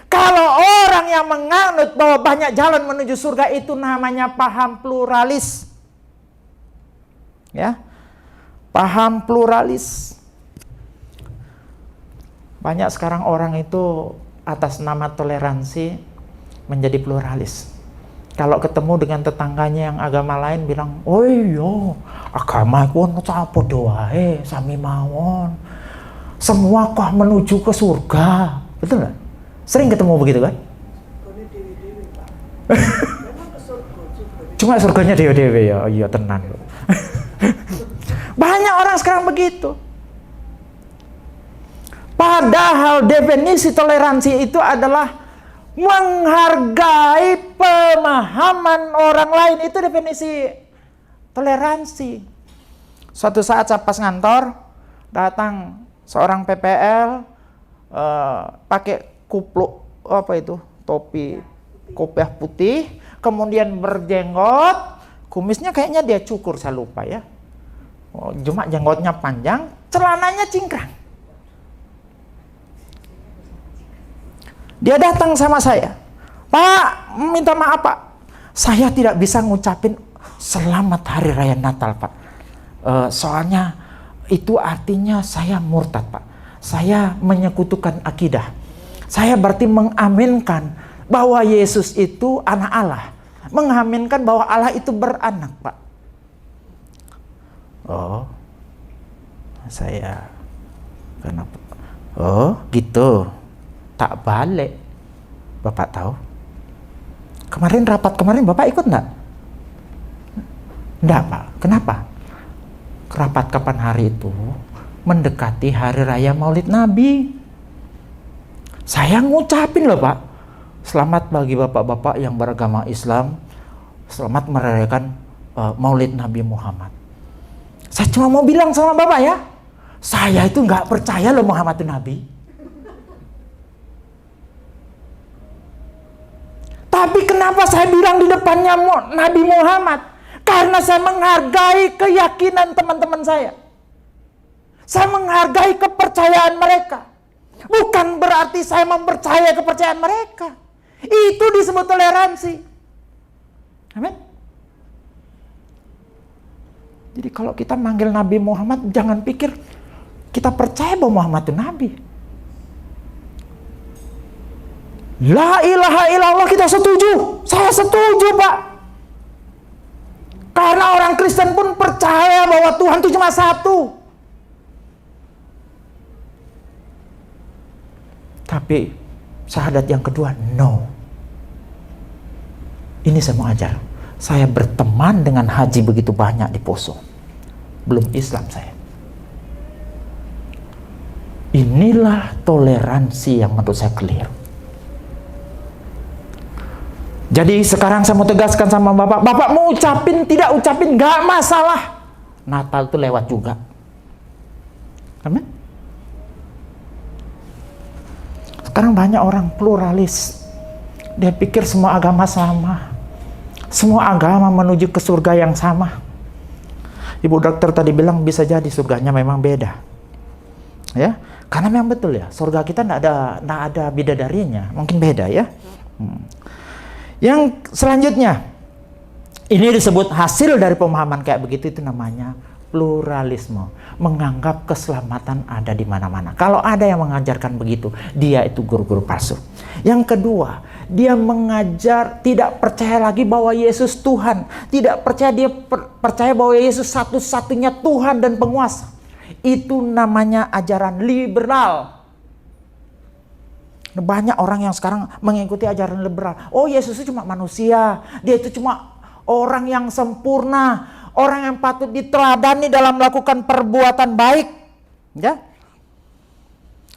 Speaker 2: Kalau orang yang menganut bahwa banyak jalan menuju surga itu namanya paham pluralis. Ya. Paham pluralis. Banyak sekarang orang itu atas nama toleransi menjadi pluralis. Kalau ketemu dengan tetangganya yang agama lain bilang, "Oh iya, agama ku ono apa doae, sami mawon. Semua kok menuju ke surga." Betul nggak? Sering ketemu begitu kan? Cuma surganya dewe-dewe ya, iya tenang. Banyak orang sekarang begitu. Padahal definisi toleransi itu adalah menghargai pemahaman orang lain. Itu definisi toleransi. Suatu saat saya pas ngantor, datang seorang PPL pakai kupluk topi kopiah putih, kemudian berjenggot, kumisnya kayaknya dia cukur, saya lupa ya. Cuma jenggotnya panjang, celananya cingkrang. Dia datang sama saya, "Pak, minta maaf Pak, saya tidak bisa ngucapin selamat hari raya Natal Pak. Soalnya itu artinya saya murtad Pak. Saya menyekutukan akidah. Saya berarti mengaminkan bahwa Yesus itu anak Allah. Mengaminkan bahwa Allah itu beranak Pak." Oh, saya kenapa? Oh, gitu. Tak balik. Bapak tahu? Kemarin rapat kemarin Bapak ikut enggak? Enggak Pak. Kenapa? Rapat kapan hari itu? Mendekati hari raya Maulid Nabi. Saya ngucapin loh Pak, selamat bagi bapak-bapak yang beragama Islam, selamat merayakan Maulid Nabi Muhammad. Saya cuma mau bilang sama Bapak ya, saya itu nggak percaya loh Muhammad itu Nabi. Tapi kenapa saya bilang di depannya Nabi Muhammad? Karena saya menghargai keyakinan teman-teman saya. Saya menghargai kepercayaan mereka. Bukan berarti saya mempercayai kepercayaan mereka. Itu disebut toleransi. Amin. Jadi kalau kita manggil Nabi Muhammad, jangan pikir kita percaya bahwa Muhammad itu Nabi. La ilaha illallah kita setuju. Saya setuju Pak. Karena orang Kristen pun percaya bahwa Tuhan itu cuma satu. Tapi syahadat yang kedua, no. Ini saya mau ajar. Saya berteman dengan haji begitu banyak di Poso. Belum Islam saya. Inilah toleransi yang menurut saya keliru. Jadi sekarang saya mau tegaskan sama Bapak. Bapak mau ucapin, tidak ucapin, gak masalah. Natal itu lewat juga. Amin. Sekarang banyak orang pluralis. Dia pikir semua agama sama. Semua agama menuju ke surga yang sama. Ibu dokter tadi bilang bisa jadi surganya memang beda. Ya, karena memang betul ya, surga kita tidak ada bidadarinya, mungkin beda ya. Yang selanjutnya, ini disebut hasil dari pemahaman kayak begitu, itu namanya pluralisme. Menganggap keselamatan ada di mana-mana. Kalau ada yang mengajarkan begitu, dia itu guru-guru palsu. Yang kedua, dia mengajar tidak percaya lagi bahwa Yesus Tuhan. Tidak percaya, dia percaya bahwa Yesus satu-satunya Tuhan dan penguasa. Itu namanya ajaran liberal. Banyak orang yang sekarang mengikuti ajaran liberal. Oh, Yesus itu cuma manusia. Dia itu cuma orang yang sempurna. Orang yang patut diteladani dalam melakukan perbuatan baik. Ya.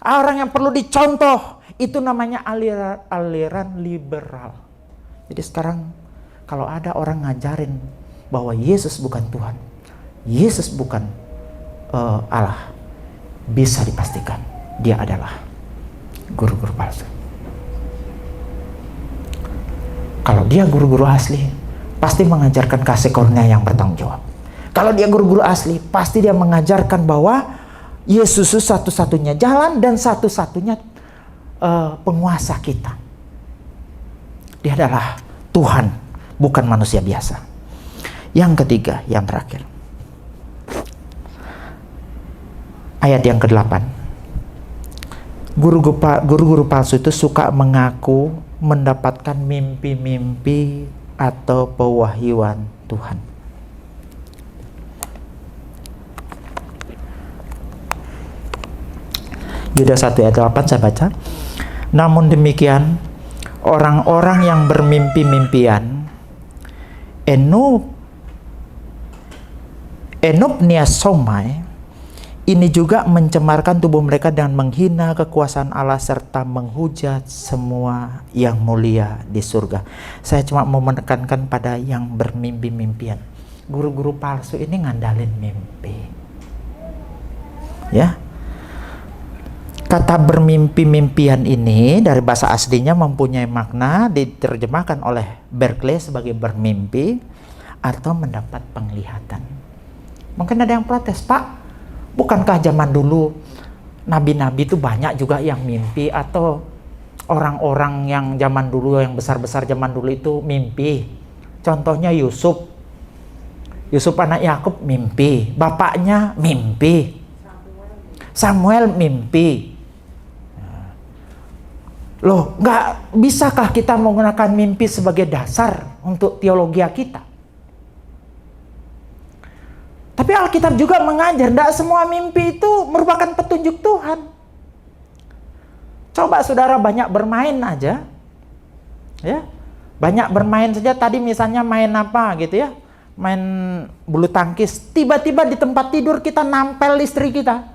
Speaker 2: Orang yang perlu dicontoh. Itu namanya aliran liberal. Jadi sekarang kalau ada orang ngajarin bahwa Yesus bukan Tuhan. Yesus bukan Allah. Bisa dipastikan dia adalah guru-guru palsu. Kalau dia guru-guru asli, pasti mengajarkan kasih karunia yang bertanggung jawab. Kalau dia guru-guru asli, pasti dia mengajarkan bahwa Yesus itu satu-satunya jalan dan satu-satunya penguasa kita. Dia adalah Tuhan, bukan manusia biasa. Yang ketiga, yang terakhir. Ayat yang ke-8. Guru-guru palsu itu suka mengaku mendapatkan mimpi-mimpi atau pewahyuan Tuhan. Yudas 1 ayat 8 saya baca. Namun demikian, orang-orang yang bermimpi-mimpian, enopniasomai, ini juga mencemarkan tubuh mereka dengan menghina kekuasaan Allah serta menghujat semua yang mulia di surga. Saya cuma mau menekankan pada yang bermimpi-mimpian. Guru-guru palsu ini ngandalin mimpi. Ya. Kata bermimpi-mimpian ini dari bahasa aslinya mempunyai makna diterjemahkan oleh Berkeley sebagai bermimpi atau mendapat penglihatan. Mungkin ada yang protes, Pak, bukankah zaman dulu nabi-nabi itu banyak juga yang mimpi, atau orang-orang yang zaman dulu, yang besar-besar zaman dulu itu mimpi. Contohnya Yusuf anak Yakub mimpi, bapaknya mimpi, Samuel mimpi. Loh, nggak bisakah kita menggunakan mimpi sebagai dasar untuk teologi kita? Tapi Alkitab juga mengajar, tidak semua mimpi itu merupakan petunjuk Tuhan. Coba saudara banyak bermain aja, ya, banyak bermain saja. Tadi misalnya main apa gitu ya, main bulu tangkis, tiba-tiba di tempat tidur kita nampel istri kita.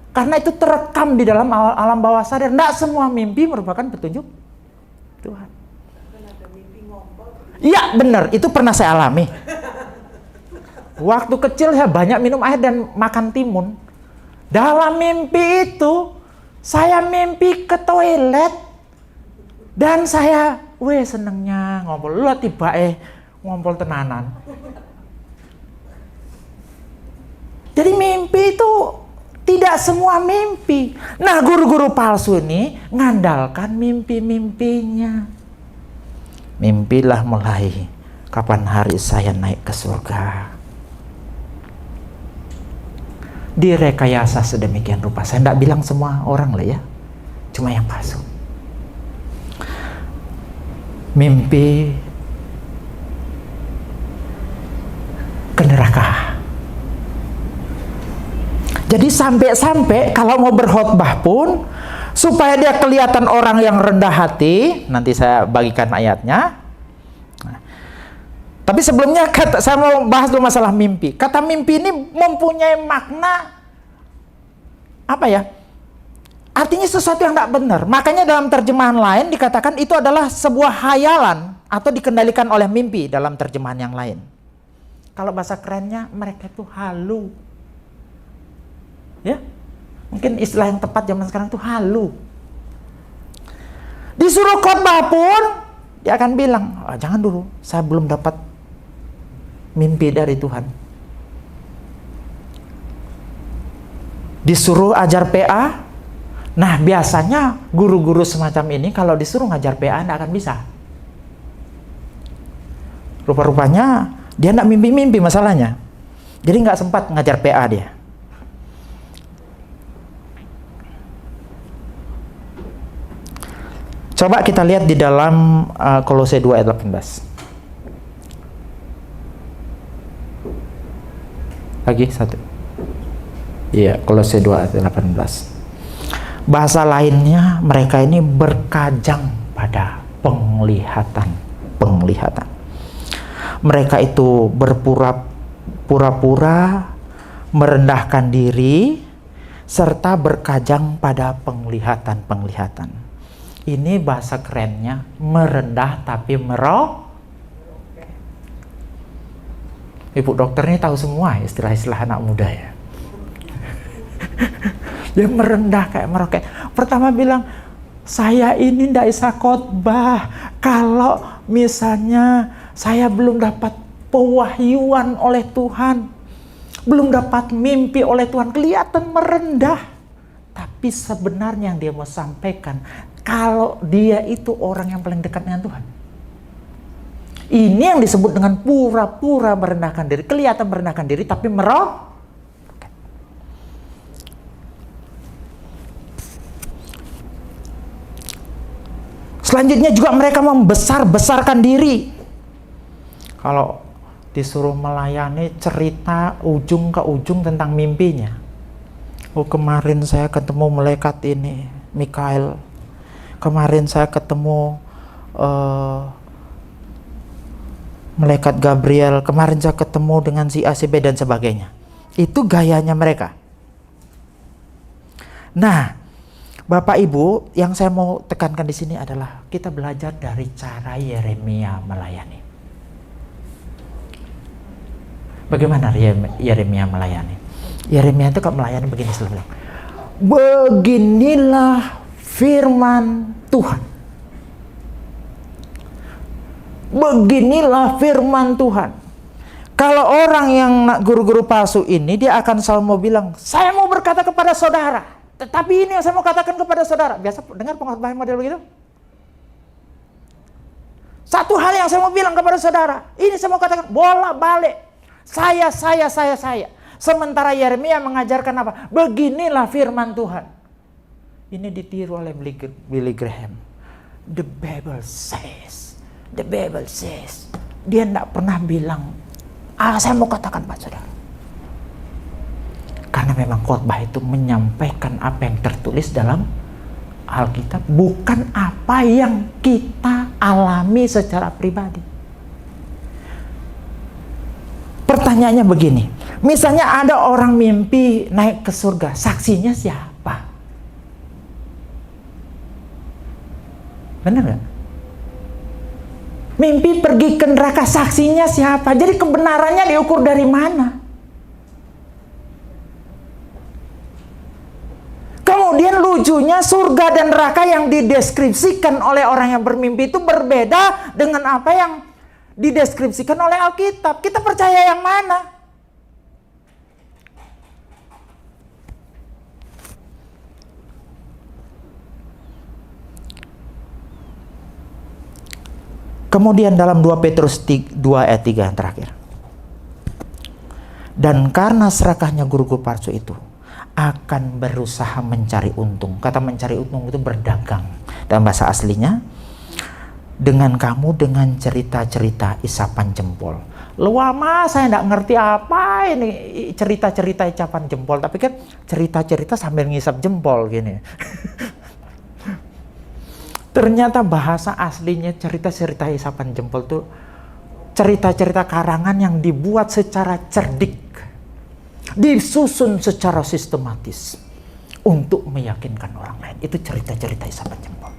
Speaker 2: Karena itu terekam di dalam alam bawah sadar. Tidak semua mimpi merupakan petunjuk Tuhan. Iya benar, itu pernah saya alami. Waktu kecil saya banyak minum air dan makan timun. Dalam mimpi itu, saya mimpi ke toilet. Dan saya, senengnya ngompol. Lu tiba ngompol tenanan. Jadi mimpi itu tidak semua mimpi. Nah, guru-guru palsu ini ngandalkan mimpi-mimpinya. Mimpilah mulai kapan hari saya naik ke surga. Direkayasa sedemikian rupa. Saya tidak bilang semua orang lah ya, cuma yang palsu. Mimpi ke neraka. Jadi sampai-sampai kalau mau berkhotbah pun supaya dia kelihatan orang yang rendah hati. Nanti saya bagikan ayatnya. Nah, tapi sebelumnya saya mau bahas dulu masalah mimpi. Kata mimpi ini mempunyai makna apa ya? Artinya sesuatu yang tidak benar. Makanya dalam terjemahan lain dikatakan itu adalah sebuah hayalan atau dikendalikan oleh mimpi dalam terjemahan yang lain. Kalau bahasa kerennya, mereka itu halu. Ya, mungkin istilah yang tepat zaman sekarang itu halu. Disuruh khotbah pun dia akan bilang, jangan dulu, saya belum dapat mimpi dari Tuhan. Disuruh ajar PA. Nah, biasanya guru-guru semacam ini kalau disuruh ngajar PA tidak akan bisa. Rupa-rupanya dia tidak mimpi-mimpi masalahnya. Jadi nggak sempat ngajar PA dia. Coba kita lihat di dalam Kolose 2 ayat 18. Lagi satu. Iya, Kolose 2 ayat 18. Bahasa lainnya, mereka ini berkajang pada penglihatan. Mereka itu berpura-pura merendahkan diri serta berkajang pada penglihatan. Ini bahasa kerennya merendah tapi Ibu dokter ini tahu semua istilah-istilah anak muda ya. Dia merendah kayak meroket. Pertama bilang, saya ini tidak bisa khotbah kalau misalnya saya belum dapat pewahyuan oleh Tuhan, belum dapat mimpi oleh Tuhan. Kelihatan merendah, tapi sebenarnya yang dia mau sampaikan, kalau dia itu orang yang paling dekat dengan Tuhan. Ini yang disebut dengan pura-pura merendahkan diri. Kelihatan merendahkan diri tapi meroket. Selanjutnya juga mereka membesar-besarkan diri. Kalau disuruh melayani, cerita ujung ke ujung tentang mimpinya. Oh, kemarin saya ketemu malaikat ini, Mikael. Kemarin saya ketemu malaikat Gabriel. Kemarin saya ketemu dengan si A, si B dan sebagainya. Itu gayanya mereka. Nah, Bapak Ibu, yang saya mau tekankan di sini adalah kita belajar dari cara Yeremia melayani. Bagaimana Yeremia melayani? Yeremia itu kalau melayani begini selalu bilang, beginilah firman Tuhan. Beginilah firman Tuhan. Kalau orang yang guru-guru palsu ini, dia akan selalu mau bilang, saya mau berkata kepada saudara. Tetapi ini yang saya mau katakan kepada saudara. Biasa dengar pengkhotbah model begitu? Satu hal yang saya mau bilang kepada saudara. Ini saya mau katakan, bolak-balik. Saya. Sementara Yeremia mengajarkan apa? Beginilah firman Tuhan. Ini ditiru oleh Billy Graham. The Bible says. Dia tidak pernah bilang, saya mau katakan Pak Saudara. Karena memang khotbah itu menyampaikan apa yang tertulis dalam Alkitab, bukan apa yang kita alami secara pribadi. Pertanyaannya begini, misalnya ada orang mimpi naik ke surga, saksinya siapa? Benar nggak? Mimpi pergi ke neraka, saksinya siapa? Jadi kebenarannya diukur dari mana? Kemudian lucunya surga dan neraka yang dideskripsikan oleh orang yang bermimpi itu berbeda dengan apa yang dideskripsikan oleh Alkitab. Kita percaya yang mana? Kemudian dalam 2 Petrus 2 ayat 3 yang terakhir. Dan karena serakahnya guru-guru palsu itu akan berusaha mencari untung. Kata mencari untung itu berdagang. Dalam bahasa aslinya, dengan kamu dengan cerita-cerita isapan jempol. Lama saya tidak ngerti apa ini cerita-cerita isapan jempol. Tapi kan cerita-cerita sambil ngisap jempol gini. Ternyata bahasa aslinya cerita-cerita isapan jempol tuh cerita-cerita karangan yang dibuat secara cerdik, disusun secara sistematis untuk meyakinkan orang lain. Itu cerita-cerita isapan jempol.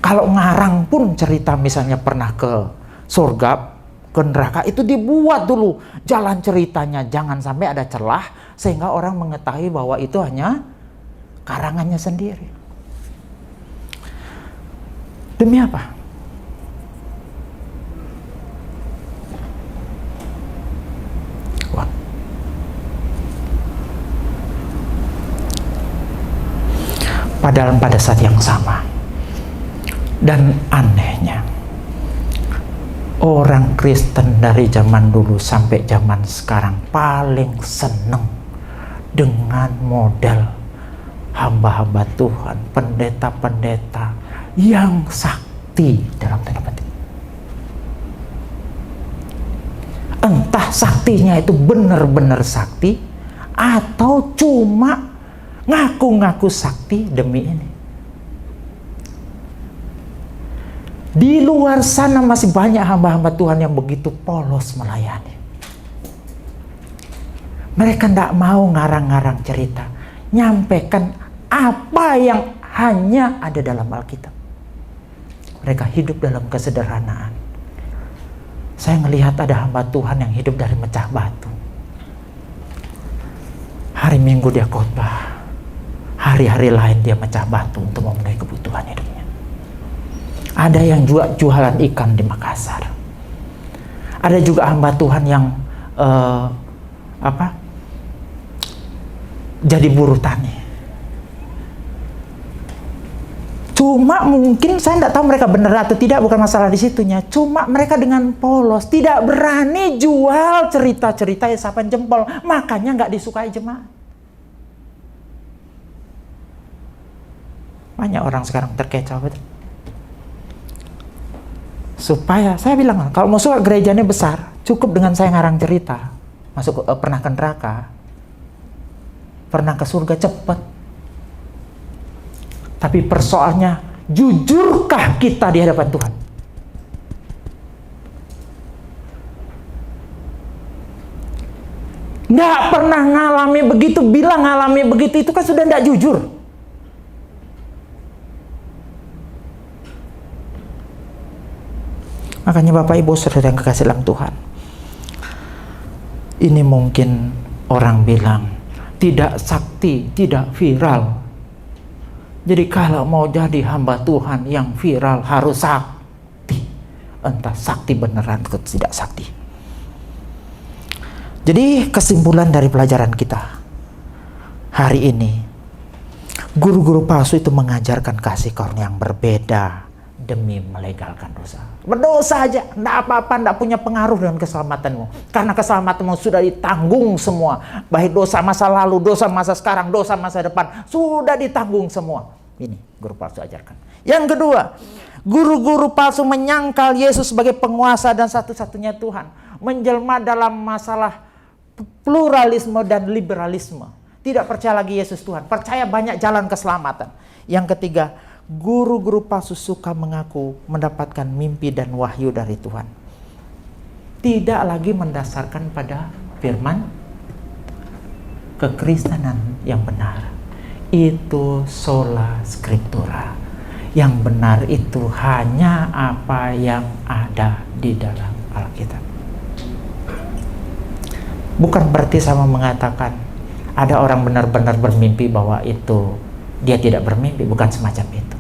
Speaker 2: Kalau ngarang pun cerita misalnya pernah ke surga, ke neraka, itu dibuat dulu jalan ceritanya, jangan sampai ada celah sehingga orang mengetahui bahwa itu hanya karangannya sendiri. Demi apa? Wah. Padahal pada saat yang sama, dan anehnya, orang Kristen dari zaman dulu sampai zaman sekarang paling seneng dengan model hamba-hamba Tuhan, pendeta-pendeta yang sakti dalam tanda petik. Entah saktinya itu benar-benar sakti atau cuma ngaku-ngaku sakti demi ini. Di luar sana masih banyak hamba-hamba Tuhan yang begitu polos melayani. Mereka tidak mau ngarang-ngarang cerita, nyampaikan apa yang hanya ada dalam Alkitab. Mereka hidup dalam kesederhanaan. Saya melihat ada hamba Tuhan yang hidup dari mecah batu. Hari Minggu dia khotbah, hari-hari lain dia mecah batu untuk memenuhi kebutuhan hidupnya. Ada yang juga jualan ikan di Makassar. Ada juga hamba Tuhan yang jadi buruh tani. Cuma mungkin saya tidak tahu mereka benar atau tidak, bukan masalah di situnya. Cuma mereka dengan polos tidak berani jual cerita-cerita isapan jempol, makanya nggak disukai jemaat. Banyak orang sekarang terkecoh, betul. Supaya saya bilang, kalau mau suka gerejanya besar, cukup dengan saya ngarang cerita, masuk pernah ke neraka, pernah ke surga cepat. Tapi persoalannya, jujurkah kita di hadapan Tuhan? Nggak pernah ngalami begitu, bilang ngalami begitu, itu kan sudah nggak jujur. Makanya Bapak Ibu Saudara yang kekasih dalam Tuhan, ini mungkin orang bilang tidak sakti, tidak viral. Jadi kalau mau jadi hamba Tuhan yang viral harus sakti. Entah sakti beneran atau tidak sakti. Jadi kesimpulan dari pelajaran kita hari ini, guru-guru palsu itu mengajarkan kasih karunia yang berbeda demi melegalkan dosa. Berdosa aja, tidak apa-apa, tidak punya pengaruh dengan keselamatanmu. Karena keselamatanmu sudah ditanggung semua. Baik dosa masa lalu, dosa masa sekarang, dosa masa depan, sudah ditanggung semua. Ini guru palsu ajarkan. Yang kedua, guru-guru palsu menyangkal Yesus sebagai penguasa dan satu-satunya Tuhan. Menjelma dalam masalah pluralisme dan liberalisme. Tidak percaya lagi Yesus Tuhan, percaya banyak jalan keselamatan. Yang ketiga, guru-guru palsu suka mengaku mendapatkan mimpi dan wahyu dari Tuhan. Tidak lagi mendasarkan pada firman kekristenan yang benar. Itu sola scriptura. Yang benar itu hanya apa yang ada di dalam Alkitab. Bukan berarti sama mengatakan ada orang benar-benar bermimpi bahwa itu dia tidak bermimpi, bukan semacam itu.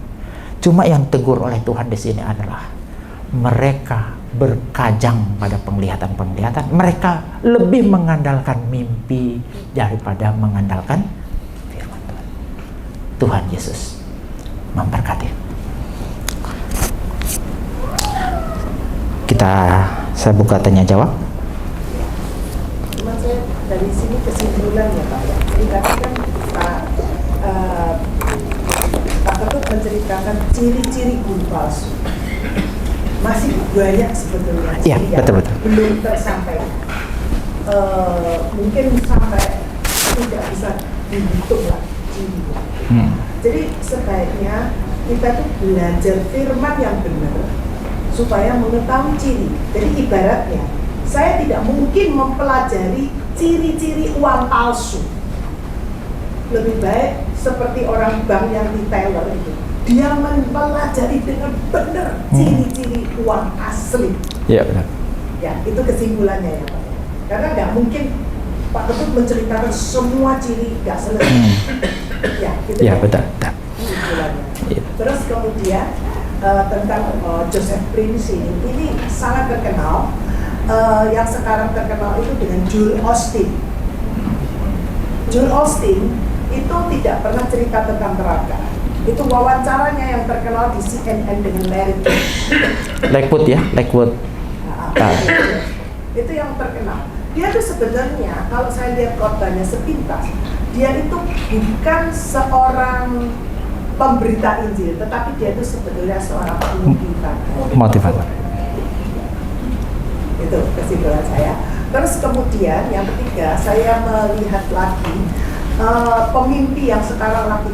Speaker 2: Cuma yang tegur oleh Tuhan di sini adalah mereka berkajang pada penglihatan-penglihatan. Mereka lebih mengandalkan mimpi daripada mengandalkan firman Tuhan. Tuhan Yesus memberkati. Saya buka tanya jawab.
Speaker 4: Cuma saya dari sini kesimpulan ya Pak ya. Jadi tadi kan Pak Ketut menceritakan ciri-ciri guru palsu. Masih banyak sebetulnya.
Speaker 2: Iya, betul-betul.
Speaker 4: Belum tersampaikan. Mungkin sampai tidak bisa dihitung lah cirinya. Jadi sebaiknya kita tuh belajar firman yang benar supaya mengetahui ciri. Jadi ibaratnya, saya tidak mungkin mempelajari ciri-ciri uang palsu. Lebih baik seperti orang bank yang retailer itu, dia mempelajari dengan benar ciri-ciri uang asli.
Speaker 2: Iya benar.
Speaker 4: Ya, itu kesimpulannya ya Pak. Karena nggak mungkin Pak Ketut menceritakan semua ciri, nggak selesai. Ya, gitu
Speaker 2: Iya
Speaker 4: ya.
Speaker 2: betul.
Speaker 4: Kesimpulannya.
Speaker 2: Iya.
Speaker 4: Terus kemudian tentang Joseph Prince ini sangat terkenal. Yang sekarang terkenal itu dengan Joel Osteen. Joel Osteen itu tidak pernah cerita tentang neraka. Itu wawancaranya yang terkenal di CNN dengan Larry King.
Speaker 2: Lakewood ya, Lakewood.
Speaker 4: Itu yang terkenal. Dia tuh sebenarnya kalau saya lihat khotbahnya sepintas, dia itu bukan seorang pemberita Injil, tetapi dia itu sebenarnya seorang
Speaker 2: Motivator.
Speaker 4: Itu kesimpulan saya. Terus kemudian yang ketiga, saya melihat lagi pemimpi yang sekarang lagi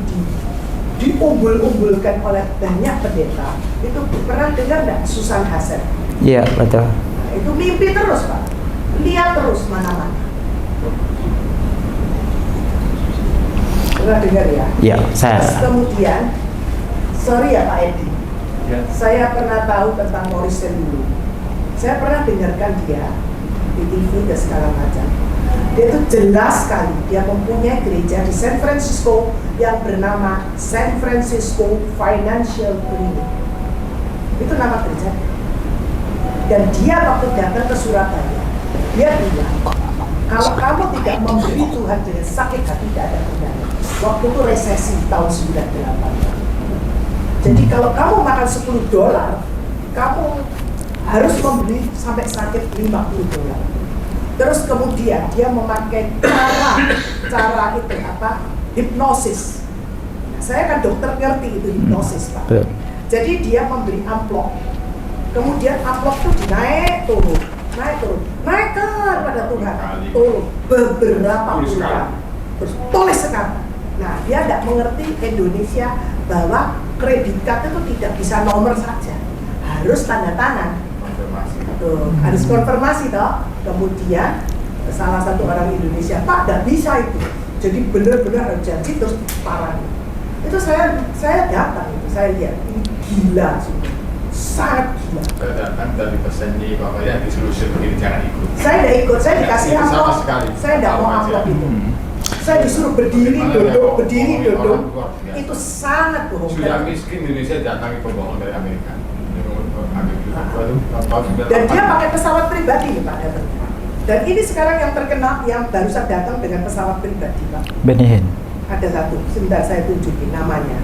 Speaker 4: diumbul-umbulkan oleh banyak pendeta. Itu pernah dengar nggak Susan Hasen?
Speaker 2: Iya betul.
Speaker 4: Nah, itu mimpi terus Pak, lihat terus mana-mana. Pernah dengar ya?
Speaker 2: Iya, saya.
Speaker 4: Terus kemudian, sorry ya Pak Edi,
Speaker 1: Ya.
Speaker 4: saya pernah tahu tentang Morrison dulu. Saya pernah dengarkan dia di TV dan segala macam. Dia itu jelas sekali, dia mempunyai gereja di San Francisco yang bernama San Francisco Financial Clinic. Itu nama gereja. Dan dia waktu datang ke Surabaya, dia bilang, kalau kamu tidak memberi Tuhan dengan sakit hati, tidak ada gunanya. Waktu itu resesi tahun 98. Jadi kalau kamu makan $10, kamu harus membeli sampai sakit $50. Terus kemudian dia memakai cara itu apa? Hipnosis. Nah, saya kan dokter ngerti itu hipnosis Pak.
Speaker 2: Betul.
Speaker 4: Jadi dia memberi amplop. Kemudian amplop itu naik turun, naikkan pada Tuhan, turun beberapa puluh kali, terus tulis sekarang. Nah, dia tidak mengerti Indonesia bahwa kredit card itu tidak bisa nomor saja, harus tanda tangan. Tuh, harus konfirmasi toh. Kemudian salah satu orang Indonesia, Pak, tidak bisa itu. Jadi benar-benar harus janji terus parah. Itu saya datang itu, saya lihat ini gila sih. Sangat gila.
Speaker 5: Saya datang dari pesan di bapaknya di solusi begini jangan ikut.
Speaker 4: Saya tidak ikut, saya dikasih
Speaker 5: Sama
Speaker 4: amplop.
Speaker 5: sekali.
Speaker 4: Saya tidak mau
Speaker 5: Tahu aja.
Speaker 4: amplop itu. Saya disuruh berdiri duduk. Itu sangat bohong.
Speaker 5: Sudah miskin Indonesia datangi pembohong dari Amerika.
Speaker 4: Dan dia pakai pesawat pribadi nih Pak datang. Dan ini sekarang yang terkenal, yang barusan datang dengan pesawat pribadi Pak.
Speaker 2: Benny Hinn.
Speaker 4: Ada satu, sebentar saya tunjukin namanya.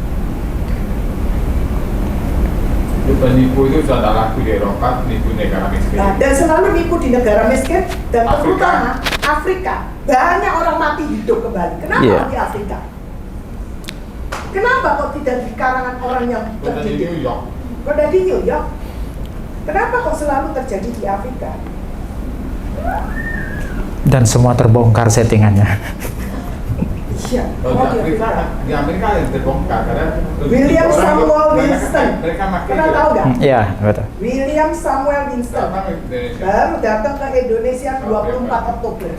Speaker 5: Penipu itu sudah laku di Eropa, nipu negara miskin.
Speaker 4: Nah, dan selalu nipu di negara miskin dan
Speaker 5: Afrika.
Speaker 4: terutama Afrika. Banyak orang mati hidup kembali. Kenapa
Speaker 2: Iya.
Speaker 4: di Afrika? Kenapa kok tidak di karangan orang yang
Speaker 5: Sudah di
Speaker 4: terdidik?
Speaker 5: New York.
Speaker 4: Kok ada di New York? Kenapa kok selalu terjadi di Afrika?
Speaker 2: Dan semua terbongkar settingannya.
Speaker 4: Iya.
Speaker 5: Kalau di Amerika yang terbongkar karena
Speaker 4: William
Speaker 5: orang
Speaker 4: Samuel
Speaker 5: banyak
Speaker 4: Winston.
Speaker 5: mereka makin
Speaker 4: Pernah tahu nggak?
Speaker 2: Iya betul.
Speaker 4: William Samuel Winston
Speaker 5: Datang ke Indonesia.
Speaker 4: baru datang ke Indonesia 24 Oktober.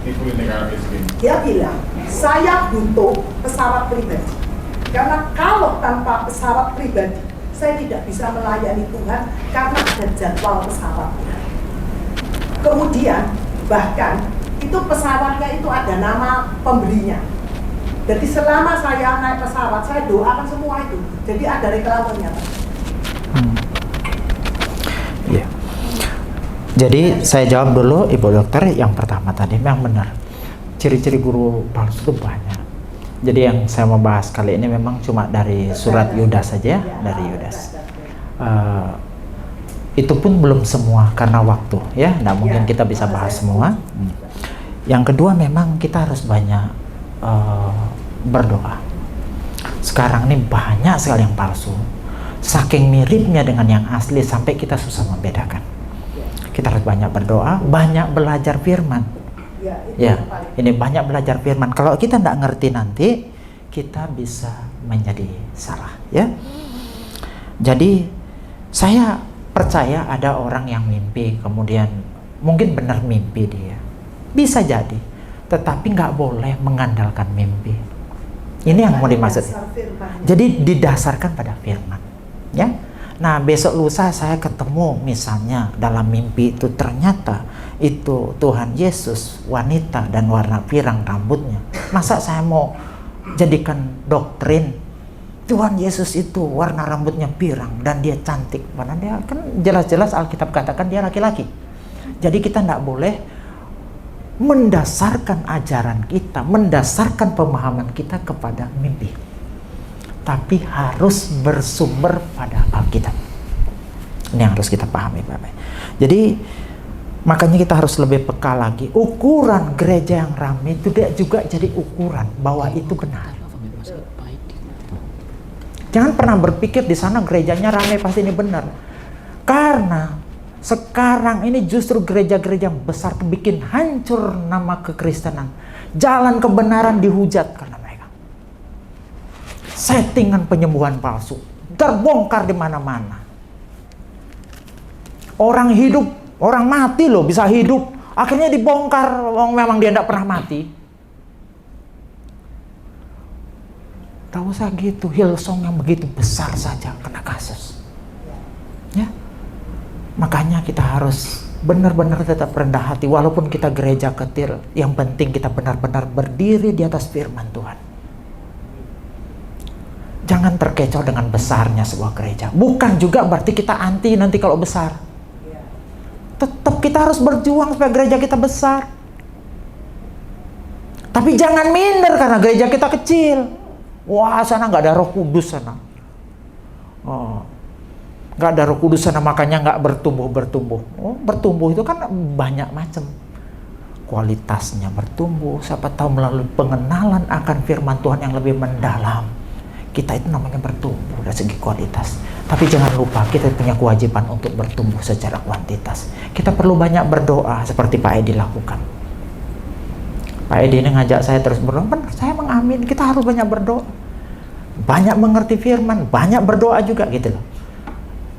Speaker 5: Tipu di negara miskin.
Speaker 4: Dia bilang, saya butuh pesawat pribadi. Karena kalau tanpa pesawat pribadi, saya tidak bisa melayani Tuhan karena ada jadwal pesawatnya. Kemudian, bahkan itu pesawatnya itu ada nama pembelinya. Jadi selama saya naik pesawat, saya doakan semua itu. Jadi ada reklamenya, Pak.
Speaker 2: Iya. Jadi saya jawab dulu Ibu Dokter yang pertama tadi memang benar. Ciri-ciri guru palsu itu banyak. Jadi yang saya mau bahas kali ini memang cuma dari surat Yudas saja, dari Yudas. Itu pun belum semua karena waktu, ya. Nggak mungkin kita bisa bahas semua. Yang kedua memang kita harus banyak berdoa. Sekarang ini banyak sekali yang palsu. Saking miripnya dengan yang asli sampai kita susah membedakan. Kita harus banyak berdoa, banyak belajar firman.
Speaker 4: Ya, itu
Speaker 2: Ya,
Speaker 4: yang paling
Speaker 2: ini banyak belajar firman. Kalau kita tidak ngerti nanti, kita bisa menjadi salah, ya. Jadi saya percaya ada orang yang mimpi, kemudian mungkin benar mimpi dia, bisa jadi, tetapi nggak boleh mengandalkan mimpi. Ini yang mau dimaksud. Jadi didasarkan pada firman, ya. Nah, besok lusa saya ketemu misalnya dalam mimpi itu ternyata itu Tuhan Yesus wanita dan warna pirang rambutnya. Masa saya mau jadikan doktrin Tuhan Yesus itu warna rambutnya pirang dan dia cantik? Karena dia kan jelas-jelas Alkitab katakan dia laki-laki. Jadi kita tidak boleh mendasarkan ajaran kita, mendasarkan pemahaman kita kepada mimpi, tapi harus bersumber pada Alkitab. Ini yang harus kita pahami, Bapak. Jadi makanya kita harus lebih peka lagi. Ukuran gereja yang ramai itu tidak juga jadi ukuran bahwa itu benar. Jangan pernah berpikir di sana gerejanya ramai pasti ini benar. Karena sekarang ini justru gereja-gereja besar bikin hancur nama kekristenan. Jalan kebenaran dihujat karena mereka. Settingan penyembuhan palsu terbongkar di mana-mana. Orang hidup, orang mati loh bisa hidup. Akhirnya dibongkar, memang dia tidak pernah mati. Tak usah gitu, Hillsong yang begitu besar saja kena kasus. Ya. Makanya kita harus benar-benar tetap rendah hati walaupun kita gereja kecil. Yang penting kita benar-benar berdiri di atas firman Tuhan. Jangan terkecoh dengan besarnya sebuah gereja. Bukan juga berarti kita anti nanti kalau besar. Tetap kita harus berjuang supaya gereja kita besar. Tapi jangan minder karena gereja kita kecil. Wah, sana nggak ada Roh Kudus sana. Oh. Nggak ada Roh Kudus sana, makanya nggak bertumbuh. Oh, bertumbuh itu kan banyak macam. Kualitasnya bertumbuh, siapa tahu melalui pengenalan akan firman Tuhan yang lebih mendalam. Kita itu namanya bertumbuh dari segi kualitas. Tapi jangan lupa kita punya kewajiban untuk bertumbuh secara kuantitas. Kita perlu banyak berdoa seperti Pak Edi lakukan. Pak Edi ini ngajak saya terus berdoa, saya mengamin, kita harus banyak berdoa. Banyak mengerti firman, banyak berdoa juga gitu loh.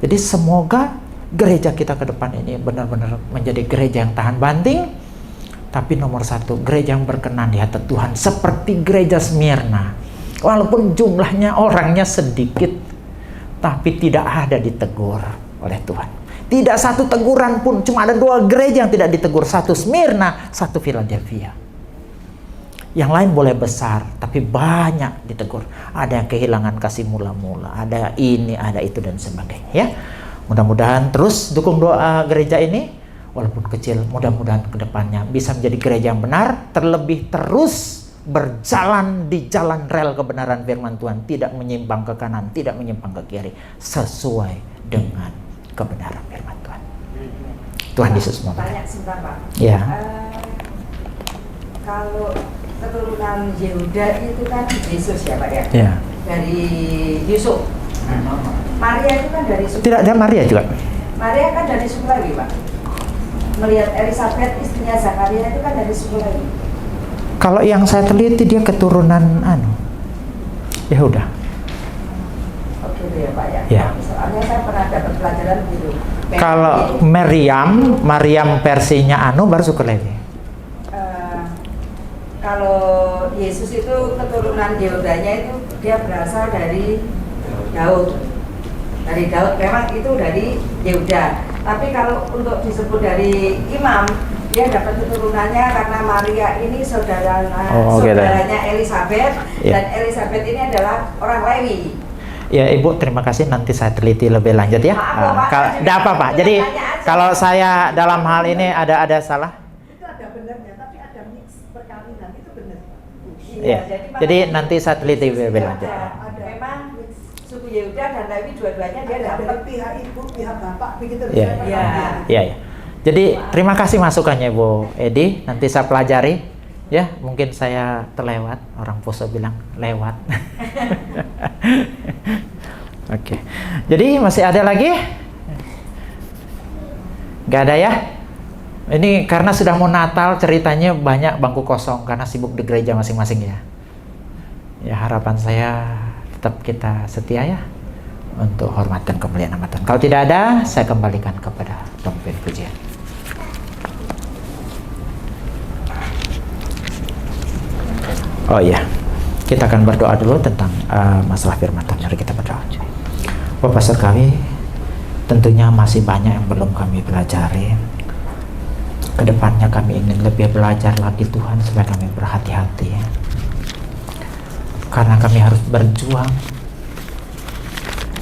Speaker 2: Jadi semoga gereja kita ke depan ini benar-benar menjadi gereja yang tahan banting. Tapi nomor satu, gereja yang berkenan di hati Tuhan. Seperti gereja Smyrna. Walaupun jumlahnya orangnya sedikit, tapi tidak ada ditegur oleh Tuhan. Tidak satu teguran pun, cuma ada 2 gereja yang tidak ditegur. Satu Smyrna, satu Philadelphia. Yang lain boleh besar, tapi banyak ditegur. Ada yang kehilangan kasih mula-mula, ada ini, ada itu, dan sebagainya. Ya, mudah-mudahan terus dukung doa gereja ini, walaupun kecil, mudah-mudahan kedepannya bisa menjadi gereja yang benar, terlebih terus berjalan di jalan rel kebenaran firman Tuhan, tidak menyimpang ke kanan, tidak menyimpang ke kiri, sesuai dengan kebenaran firman Tuhan. Tuhan Yesus memberkati.
Speaker 3: Tanya sebentar, Pak.
Speaker 2: Ya.
Speaker 3: Kalau keturunan Yehuda itu kan Yesus ya, Pak ya?
Speaker 2: Ya.
Speaker 3: Dari Yusuf. Maria itu kan dari suku.
Speaker 2: Tidak ada Maria juga.
Speaker 3: Maria kan dari suku Lewi, Pak. Melihat Elizabeth istrinya Zakaria itu kan dari suku Lewi.
Speaker 2: Kalau yang saya teliti dia keturunan Yehuda.
Speaker 3: Oke itu ya, Pak ya.
Speaker 2: Ya.
Speaker 3: Soalnya saya pernah dapat pelajaran gitu.
Speaker 2: Kalau Maryam versinya baru suku Lewi.
Speaker 3: Kalau Yesus itu keturunan Yehudanya itu dia berasal dari Daud. Dari Daud memang itu dari Yehuda. Tapi kalau untuk disebut dari imam, dia dapat keturunannya karena Maria ini saudaranya Elizabeth, dan Elizabeth ini adalah orang Lewi.
Speaker 2: Ya Ibu, terima kasih, nanti saya teliti lebih lanjut ya. Tidak apa-apa. Jadi kalau saya dalam hal ini ada salah.
Speaker 4: Itu ada benarnya, tapi ada mix perkawinan, itu benar.
Speaker 2: Iya. Jadi nanti saya teliti lebih lanjut.
Speaker 3: Ada memang suku Yehuda dan Lewi dua-duanya dia dapat
Speaker 4: dari pihak ibu, pihak bapak, begitu.
Speaker 2: Iya. Jadi terima kasih masukannya Bu Edi, nanti saya pelajari. Ya, mungkin saya terlewat, orang Poso bilang lewat. Oke. Jadi masih ada lagi? Gak ada ya? Ini karena sudah mau Natal, ceritanya banyak bangku kosong karena sibuk di gereja masing-masing ya. Ya, harapan saya tetap kita setia ya untuk hormat dan kemuliaan nama Tuhan. Kalau tidak ada, saya kembalikan kepada pemimpin pujian. Oh iya, kita akan berdoa dulu tentang masalah firman Tuhan. Mari kita berdoa. Bapak Surgawi, tentunya masih banyak yang belum kami pelajari. Kedepannya kami ingin lebih belajar lagi Tuhan, supaya kami berhati-hati. Karena kami harus berjuang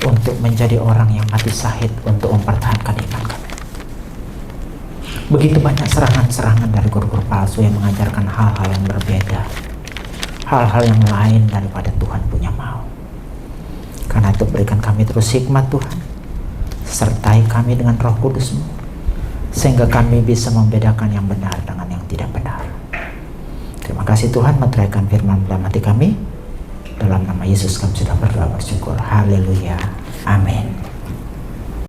Speaker 2: untuk menjadi orang yang mati syahid untuk mempertahankan iman kami. Begitu banyak serangan-serangan dari guru-guru palsu yang mengajarkan hal-hal yang berbeda, hal-hal yang lain daripada Tuhan punya mau. Karena itu berikan kami terus hikmat Tuhan, sertai kami dengan Roh Kudus-Mu, sehingga kami bisa membedakan yang benar dengan yang tidak benar. Terima kasih Tuhan, meteraikan firman dalam hati kami. Dalam nama Yesus kami sudah berdoa bersyukur. Haleluya.